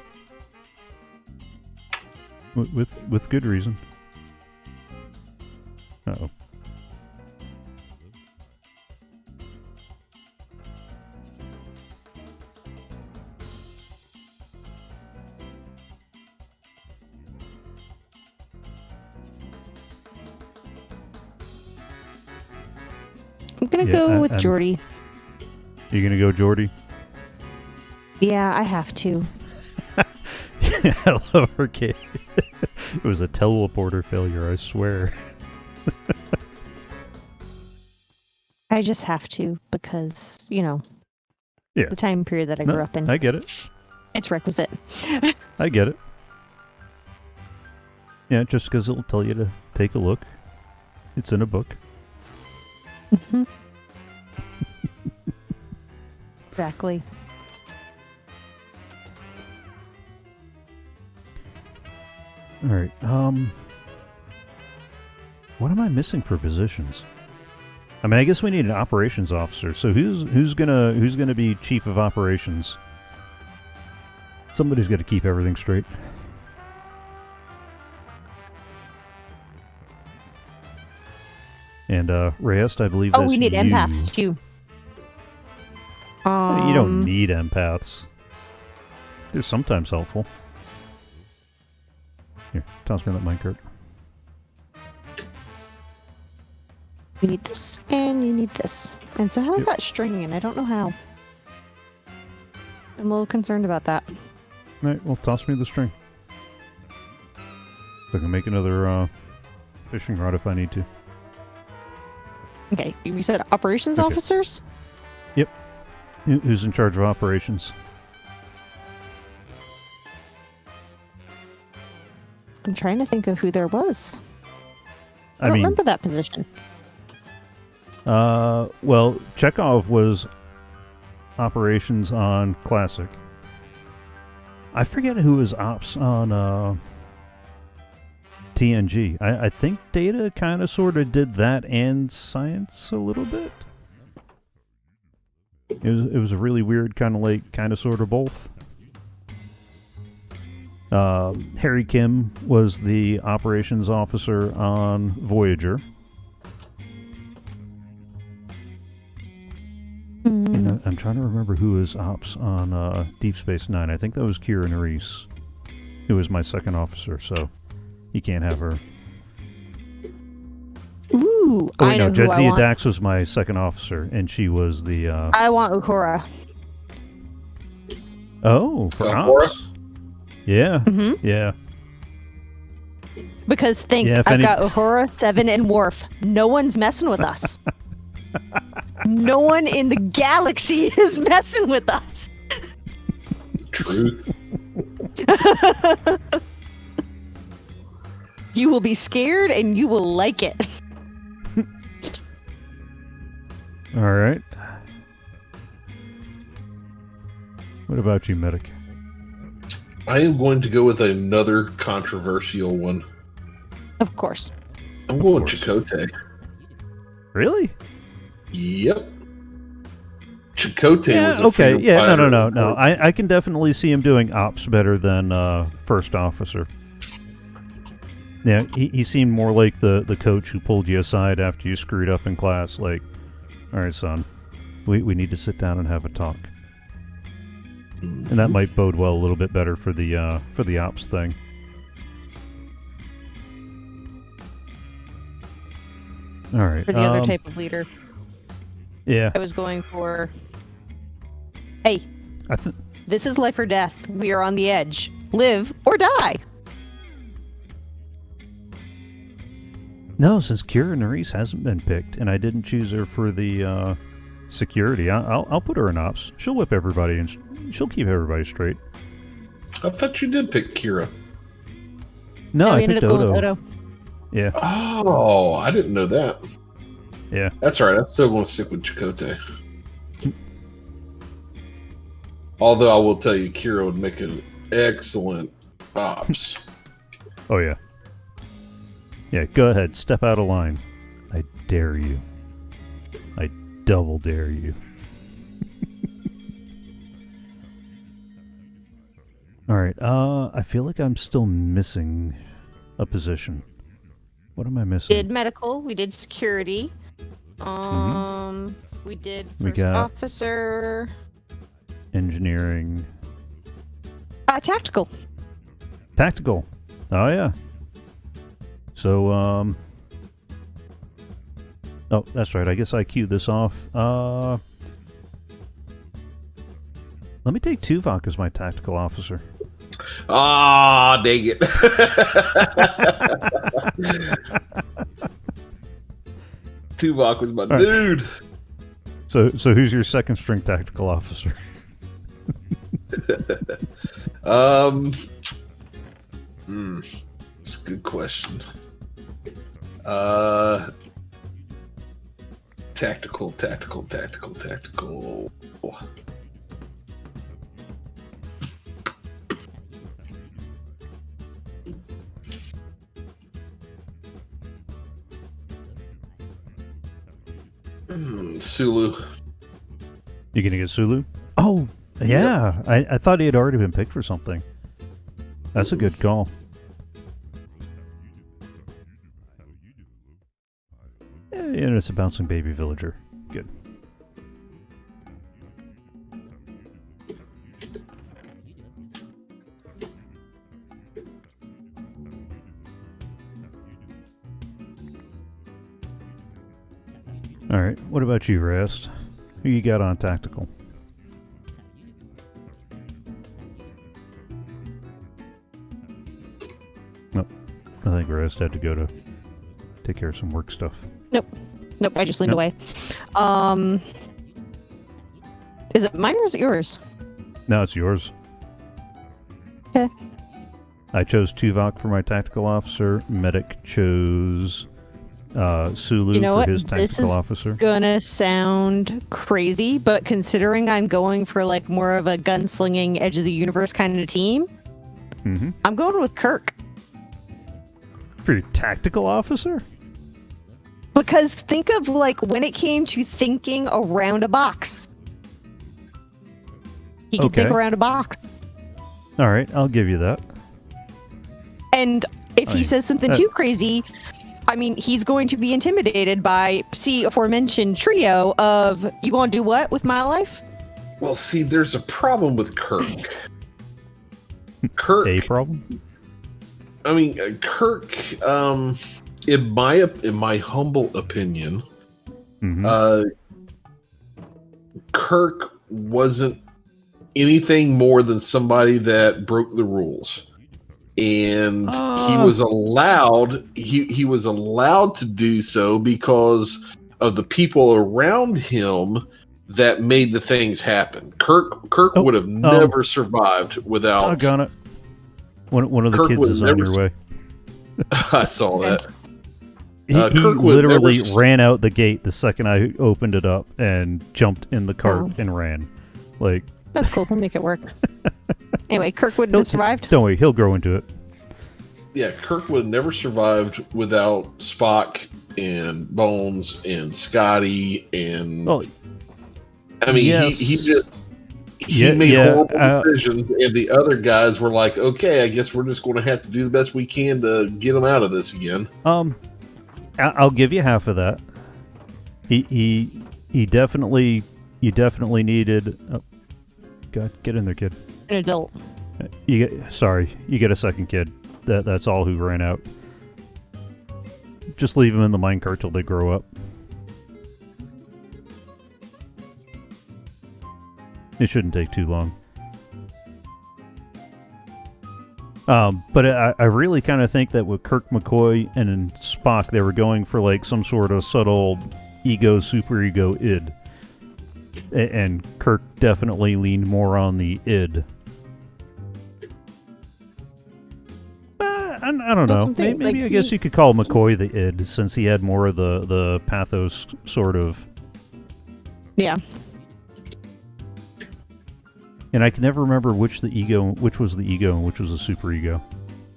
With good reason. Uh-oh. I'm gonna go with Jordy. You gonna go Jordy? Yeah, I have to. I love her kid. It was a teleporter failure, I swear. I just have to because, the time period that I grew up in. I get it. It's requisite. I get it. Yeah, just because it'll tell you to take a look. It's in a book. Mm-hmm. Exactly. All right. What am I missing for positions? I mean, I guess we need an operations officer. So who's gonna be chief of operations? Somebody's got to keep everything straight. And Rayeste, I believe. We need empaths too. You don't need empaths. They're sometimes helpful. Here, toss me that minecart. You need this, and you need this. And so how I got string, and I don't know how. I'm a little concerned about that. All right, well, toss me the string. So I can make another fishing rod if I need to. Okay, you said operations officers? Yep. Who's in charge of operations? I'm trying to think of who there was. I don't remember that position. Well, Chekhov was operations on Classic. I forget who was ops on TNG. I think Data kind of sort of did that and science a little bit. It was a really weird kind of sort of both. Harry Kim was the operations officer on Voyager. And I'm trying to remember who was ops on Deep Space Nine. I think that was Kira Nerys, who was my second officer, so you can't have her. Ooh, I know. Jadzia Dax was my second officer, and she was the... I want Uhura. Oh, for ops? Yeah. Mm-hmm. Yeah. Because I've got Uhura, Seven, and Worf. No one's messing with us. No one in the galaxy is messing with us. Truth. You will be scared and you will like it. All right. What about you, Medic? I am going to go with another controversial one. Of course. I'm going Chakotay. Really? Yep. Chakotay was a okay. Yeah, no. no. I can definitely see him doing ops better than first officer. Yeah, he seemed more like the coach who pulled you aside after you screwed up in class. Like, all right, son, we need to sit down and have a talk. Mm-hmm. And that might bode well a little bit better for the ops thing. All right. For the other type of leader. Yeah. I was going for, hey, this is life or death. We are on the edge. Live or die. No, since Kira Nerys hasn't been picked, and I didn't choose her for the security, I'll put her in ops. She'll whip everybody, and she'll keep everybody straight. I thought you did pick Kira. No, I picked Odo. Yeah. Oh, I didn't know that. Yeah. That's all right. I still want to stick with Chakotay. Although I will tell you, Kira would make an excellent ops. Oh, yeah. Yeah, go ahead. Step out of line. I dare you. I double dare you. All right. I feel like I'm still missing a position. What am I missing? We did medical. We did security. We did first officer. Engineering. Tactical. Tactical. Oh, yeah. So, Oh, that's right. I guess I queued this off. Let me take Tuvok as my tactical officer. Ah, dang it. Tuvok was my dude. So who's your second string tactical officer? It's a good question. Tactical. Sulu. You gonna get Sulu? Oh, yeah. Yep. I thought he had already been picked for something. That's a good call. Yeah, and it's a bouncing baby villager. Good. All right. What about you, Rayeste? Who you got on tactical? Nope. I think Rayeste had to go to take care of some work stuff. Nope. I just leaned away. Is it mine or is it yours? No, it's yours. Okay. I chose Tuvok for my tactical officer. Medic chose Sulu for his tactical officer. This is gonna sound crazy, but considering I'm going for like more of a gunslinging edge of the universe kind of team, I'm going with Kirk. For your tactical officer? Because think of like when it came to thinking around a box. He can think around a box. All right, I'll give you that. And if he says something too crazy, I mean, he's going to be intimidated by, aforementioned trio of, you gonna do what with my life? Well, see, there's a problem with Kirk. A problem? I mean, Kirk, in my humble opinion, Kirk wasn't anything more than somebody that broke the rules. And he was allowed to do so because of the people around him that made the things happen. Kirk would have never survived without. Doggone it. One of the Kirk kids is on your way. I saw that. He literally ran out the gate the second I opened it up and jumped in the cart and ran. Like, that's cool. We'll make it work. Anyway, Kirk wouldn't have survived. Don't worry, he'll grow into it. Yeah, Kirk would have never survived without Spock and Bones and Scotty and. Well, I mean, yes. he made horrible decisions, and the other guys were like, "Okay, I guess we're just going to have to do the best we can to get him out of this again." I'll give you half of that. He definitely needed. Oh, God, get in there, kid. An adult. You get a second kid. That's all who ran out. Just leave them in the minecart till they grow up. It shouldn't take too long. But I really kind of think that with Kirk, McCoy, and Spock, they were going for like some sort of subtle ego, superego id. And Kirk definitely leaned more on the id. I don't know. Maybe I guess you could call McCoy the id, since he had more of the pathos sort of. Yeah. And I can never remember which was the ego and which was the superego.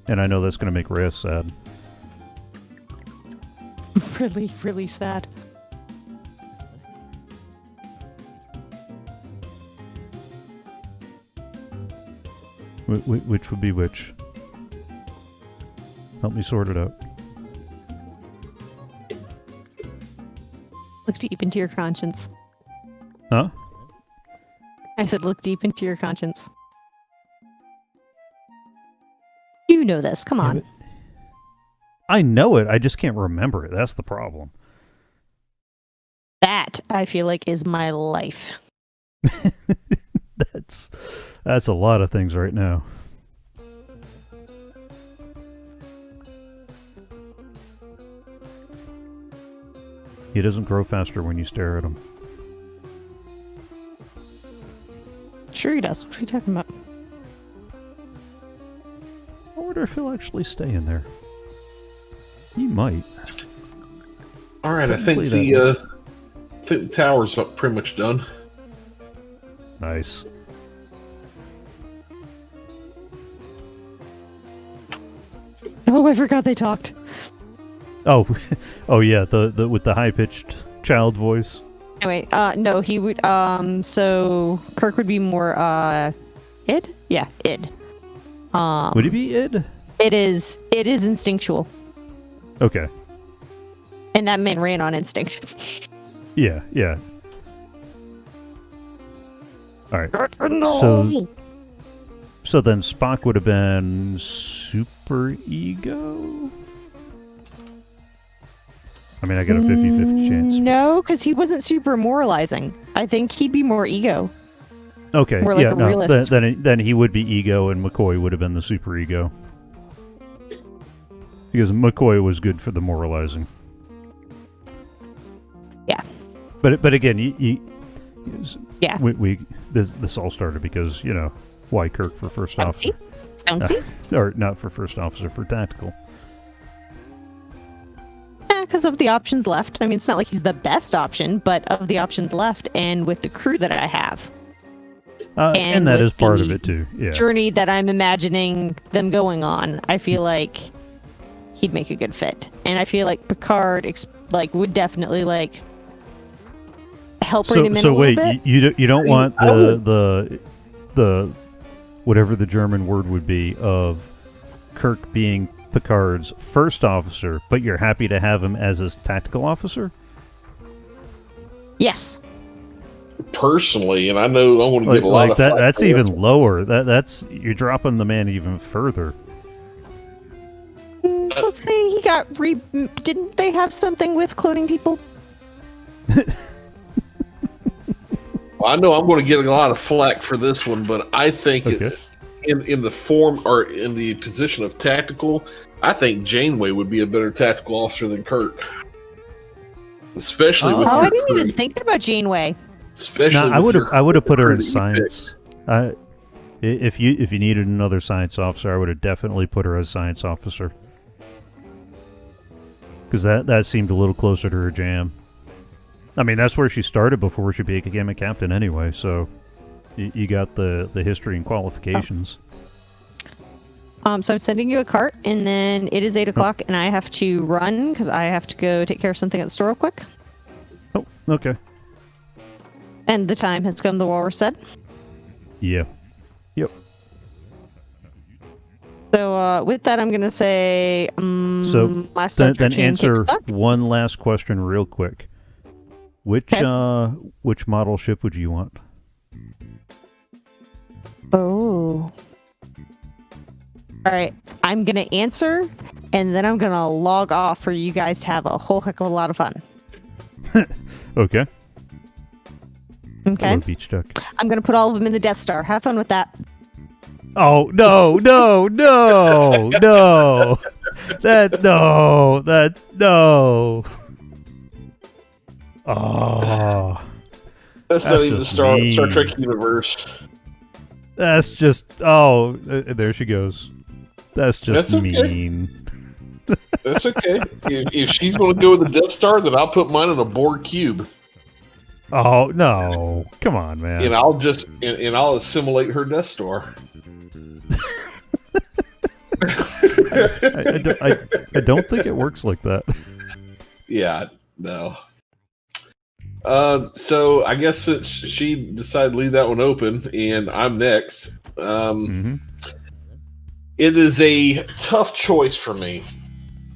And I know that's going to make Reyes sad. Really, really sad. Which would be which? Help me sort it out. Look deep into your conscience. Huh? I said look deep into your conscience. You know this. Come on. I know it. I just can't remember it. That's the problem. I feel like is my life. That's a lot of things right now. He doesn't grow faster when you stare at him. Sure he does. What are you talking about? I wonder if he'll actually stay in there. He might. All right, I think the tower's pretty much done. Nice. Oh, I forgot they talked. Oh, oh yeah, the with the high pitched child voice. Anyway, no, he would. So Kirk would be more id. Yeah, id. Would he be id? It is instinctual, Okay. and that man ran on instinct. Yeah, yeah. All right. No. So then Spock would have been super ego? I mean, I got a 50-50 chance. No, because he wasn't super moralizing. I think he'd be more ego. Okay, More like yeah, a no, realist. then he would be ego, and McCoy would have been the super ego. Because McCoy was good for the moralizing. Yeah. But again, Yeah. This all started because, you know, why Kirk for first officer? Bouncy? Or not for first officer, for tactical. Because of the options left. I mean, it's not like he's the best option, but of the options left, and with the crew that I have. And that with is part the of it too. Yeah. journey that I'm imagining them going on, I feel like he'd make a good fit, and I feel like Picard would definitely help rein him in a little bit. You don't want the whatever the German word would be of Kirk being Picard's first officer, but you're happy to have him as his tactical officer? Yes. Personally, and I know I'm going to get a lot of that. That's even lower. That's you're dropping the man even further. Let's say he got didn't they have something with cloning people? Well, I know I'm going to get a lot of flack for this one, but I think in the form or in the position of tactical, I think Janeway would be a better tactical officer than Kirk. Especially with I didn't even think about Janeway. Especially I would have put her in science. If you needed another science officer, I would have definitely put her as science officer. Because that seemed a little closer to her jam. I mean, that's where she started before she became a captain anyway, so you got the history and qualifications. So I'm sending you a cart, and then it is 8 o'clock, and I have to run because I have to go take care of something at the store real quick. Oh, okay. And the time has come, the walrus said. Yeah. Yep. So with that, I'm going to say last then answer one last question real quick. Which model ship would you want? Oh. All right. I'm going to answer, and then I'm going to log off for you guys to have a whole heck of a lot of fun. Okay. Okay. Hello, Beach Duck. I'm going to put all of them in the Death Star. Have fun with that. Oh, no. No. Oh. That's not even the Star Trek universe. That's just... Oh, there she goes. That's just mean. That's okay. If she's going to go with the Death Star, then I'll put mine in a Borg cube. Oh, no. Come on, man. And I'll just... And I'll assimilate her Death Star. I don't think it works like that. Yeah, no. So I guess since she decided to leave that one open, and I'm next. It is a tough choice for me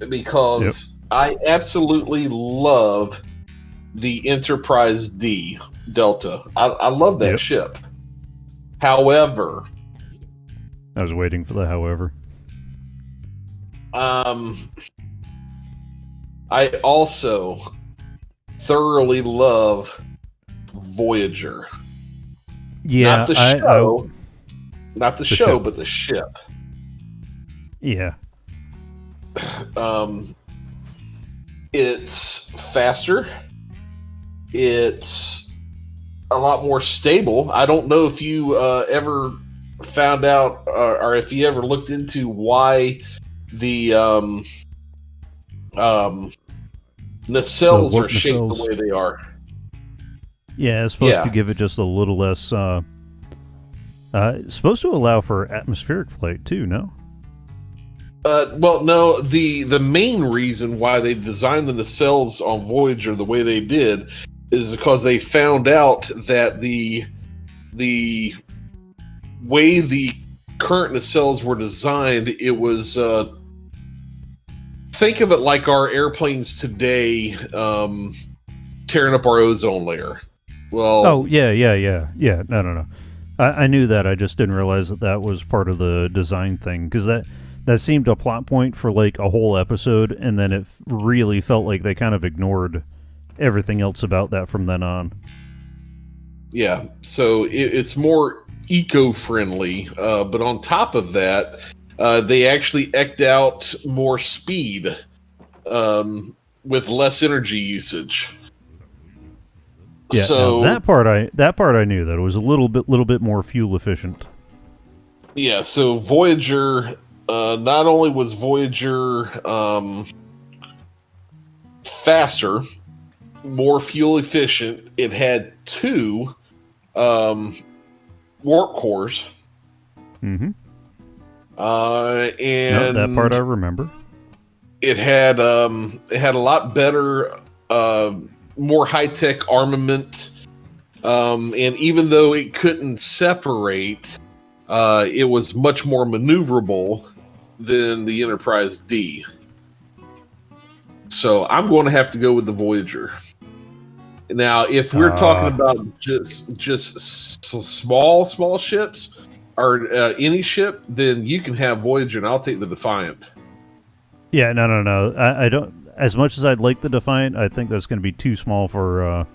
because I absolutely love the Enterprise D Delta. I love that ship. However, I was waiting for the however. I also thoroughly love Voyager. Yeah, not the show, not the show, but the ship. Yeah. It's faster. It's a lot more stable. I don't know if you ever found out or if you ever looked into why the nacelles are shaped the way they are. Yeah, it's supposed to give it just a little less. It's supposed to allow for atmospheric flight too. No. Well, no. The main reason why they designed the nacelles on Voyager the way they did is because they found out that the way the current nacelles were designed, it was think of it like our airplanes today tearing up our ozone layer. Well, yeah. No. I knew that. I just didn't realize that was part of the design thing, because that seemed a plot point for like a whole episode, and then it really felt like they kind of ignored everything else about that from then on. Yeah, so it's more eco-friendly, but on top of that, they actually eked out more speed with less energy usage. Yeah, so that part I knew, that it was a little bit more fuel efficient. Yeah, so Voyager, not only was Voyager faster, more fuel efficient, it had 2 warp cores. Mm-hmm. And that part I remember. It had a lot better, more high-tech armament, and even though it couldn't separate, it was much more maneuverable than the Enterprise D. So I'm going to have to go with the Voyager. Now, if we're talking about just small ships or any ship, then you can have Voyager, and I'll take the Defiant. Yeah, no. I don't. As much as I'd like the Defiant, I think that's going to be too small for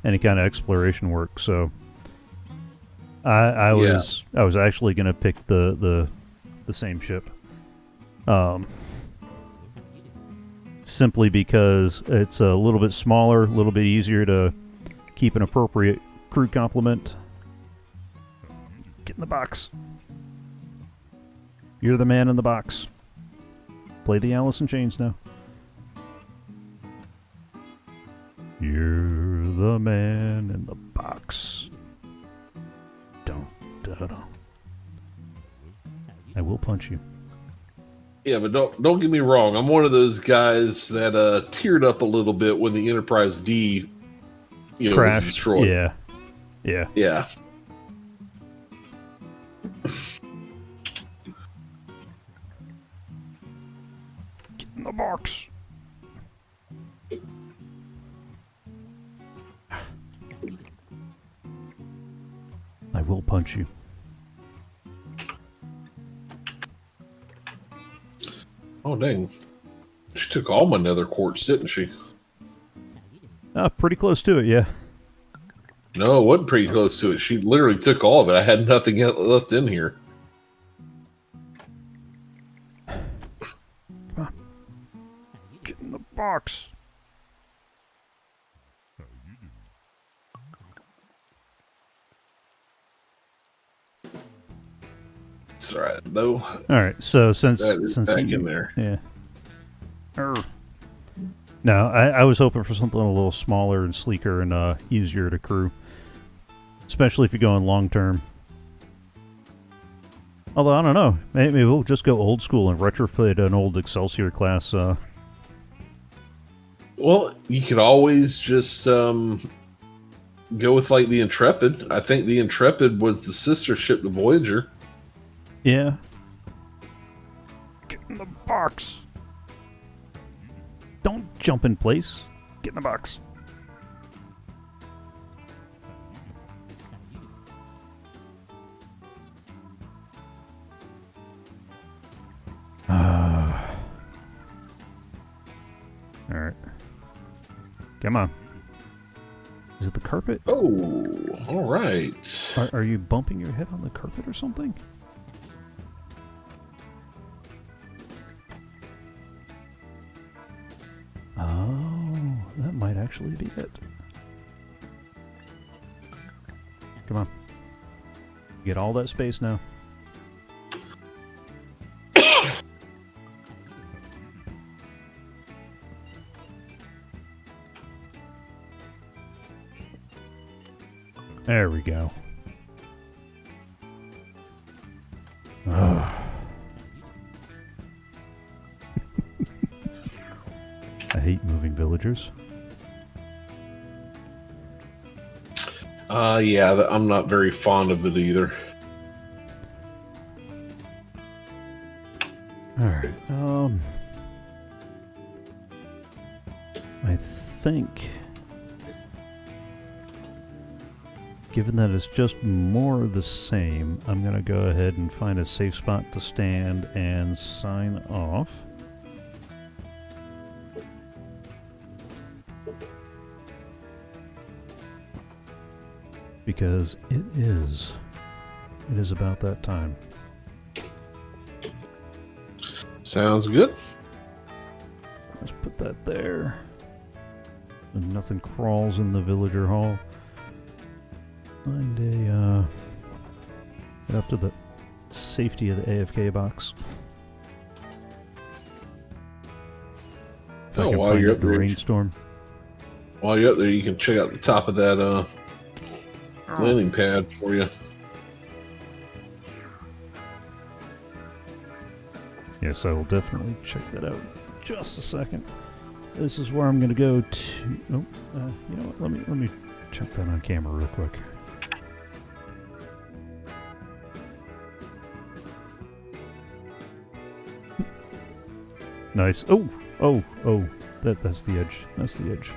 any kind of exploration work. So I was actually going to pick the same ship, simply because it's a little bit smaller, a little bit easier to keep an appropriate crew complement. Get in the box. You're the man in the box. Play the Alice in Chains now. You're the man in the box. Don't. I will punch you. Yeah, but don't get me wrong. I'm one of those guys that teared up a little bit when the Enterprise D, crashed. Was destroyed. Yeah. Get in the box. I will punch you. Oh, dang. She took all my nether quartz, didn't she? Pretty close to it, yeah. No, it wasn't pretty close to it. She literally took all of it. I had nothing left in here. Come on. Get in the box. It's all right, though. All right, so since back you, in there. Yeah. No, I was hoping for something a little smaller and sleeker and easier to crew, especially if you're going long term. Although I don't know, maybe we'll just go old school and retrofit an old Excelsior class. Well, you could always just go with like the Intrepid. I think the Intrepid was the sister ship to Voyager. Yeah. Get in the box. Don't jump in place. Get in the box. Alright. Come on. Is it the carpet? Oh, all right. Are you bumping your head on the carpet or something? Oh, that might actually be it. Come on. Get all that space now. There we go. I hate moving villagers. Yeah, I'm not very fond of it either. Alright, I think, given that it's just more of the same, I'm going to go ahead and find a safe spot to stand and sign off. Because it is about that time. Sounds good. Let's put that there. And nothing crawls in the villager hall. Find a, get up to the safety of the AFK box. If I can while find you're it up in the there, rainstorm. While you're up there, you can check out the top of that landing pad for you. Yes, I will definitely check that out. Just a second. This is where I'm going to go to. Oh, you know what? Let me check that on camera real quick. Nice. Oh. That's the edge. That's the edge.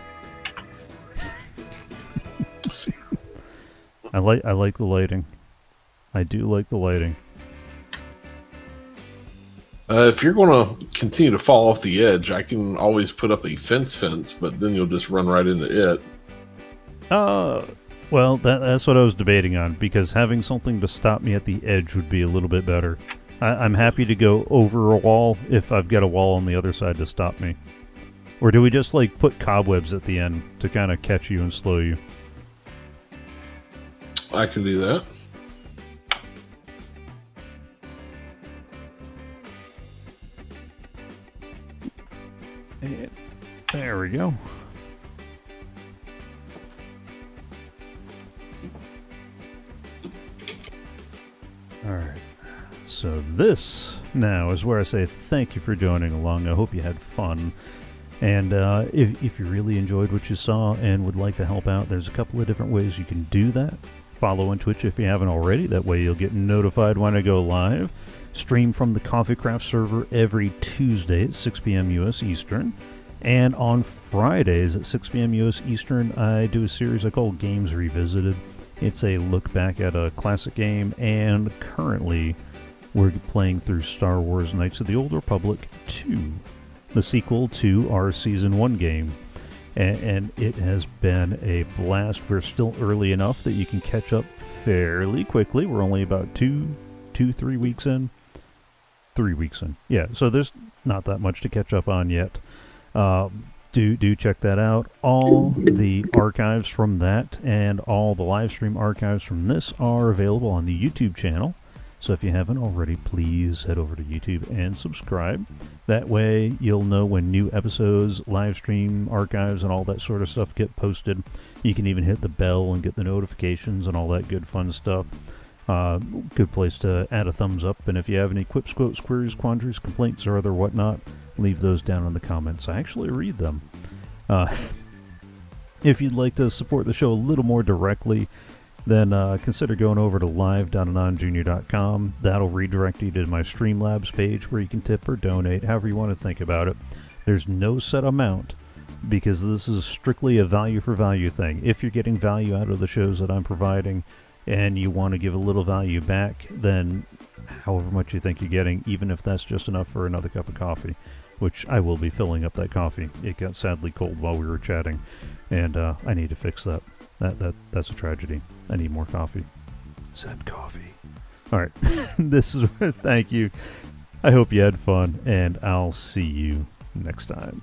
I like the lighting. I do like the lighting. If you're going to continue to fall off the edge, I can always put up a fence, but then you'll just run right into it. Well, that's what I was debating on, because having something to stop me at the edge would be a little bit better. I'm happy to go over a wall if I've got a wall on the other side to stop me. Or do we just, like, put cobwebs at the end to kind of catch you and slow you? I can do that. And there we go. Alright. So this now is where I say thank you for joining along. I hope you had fun. And if you really enjoyed what you saw and would like to help out, there's a couple of different ways you can do that. Follow on Twitch if you haven't already. That way you'll get notified when I go live. Stream from the CoffeeCraft server every Tuesday at 6 p.m. U.S. Eastern. And on Fridays at 6 p.m. U.S. Eastern, I do a series I call Games Revisited. It's a look back at a classic game, and currently we're playing through Star Wars Knights of the Old Republic 2, the sequel to our Season 1 game. And it has been a blast. We're still early enough that you can catch up fairly quickly. We're only about 3 weeks in. 3 weeks in. Yeah, so there's not that much to catch up on yet. Do check that out. All the archives from that and all the live stream archives from this are available on the YouTube channel. So if you haven't already, please head over to YouTube and subscribe. That way you'll know when new episodes, live stream archives, and all that sort of stuff get posted. You can even hit the bell and get the notifications and all that good fun stuff. Good place to add a thumbs up. And if you have any quips, quotes, queries, quandaries, complaints, or other whatnot, leave those down in the comments. I actually read them. If you'd like to support the show a little more directly, then consider going over to live.anonjr.com. That'll redirect you to my Streamlabs page where you can tip or donate, however you want to think about it. There's no set amount because this is strictly a value for value thing. If you're getting value out of the shows that I'm providing and you want to give a little value back, then however much you think you're getting, even if that's just enough for another cup of coffee, which I will be filling up that coffee. It got sadly cold while we were chatting, and I need to fix that. That's a tragedy. I need more coffee. Send coffee. All right. This is thank you. I hope you had fun, and I'll see you next time.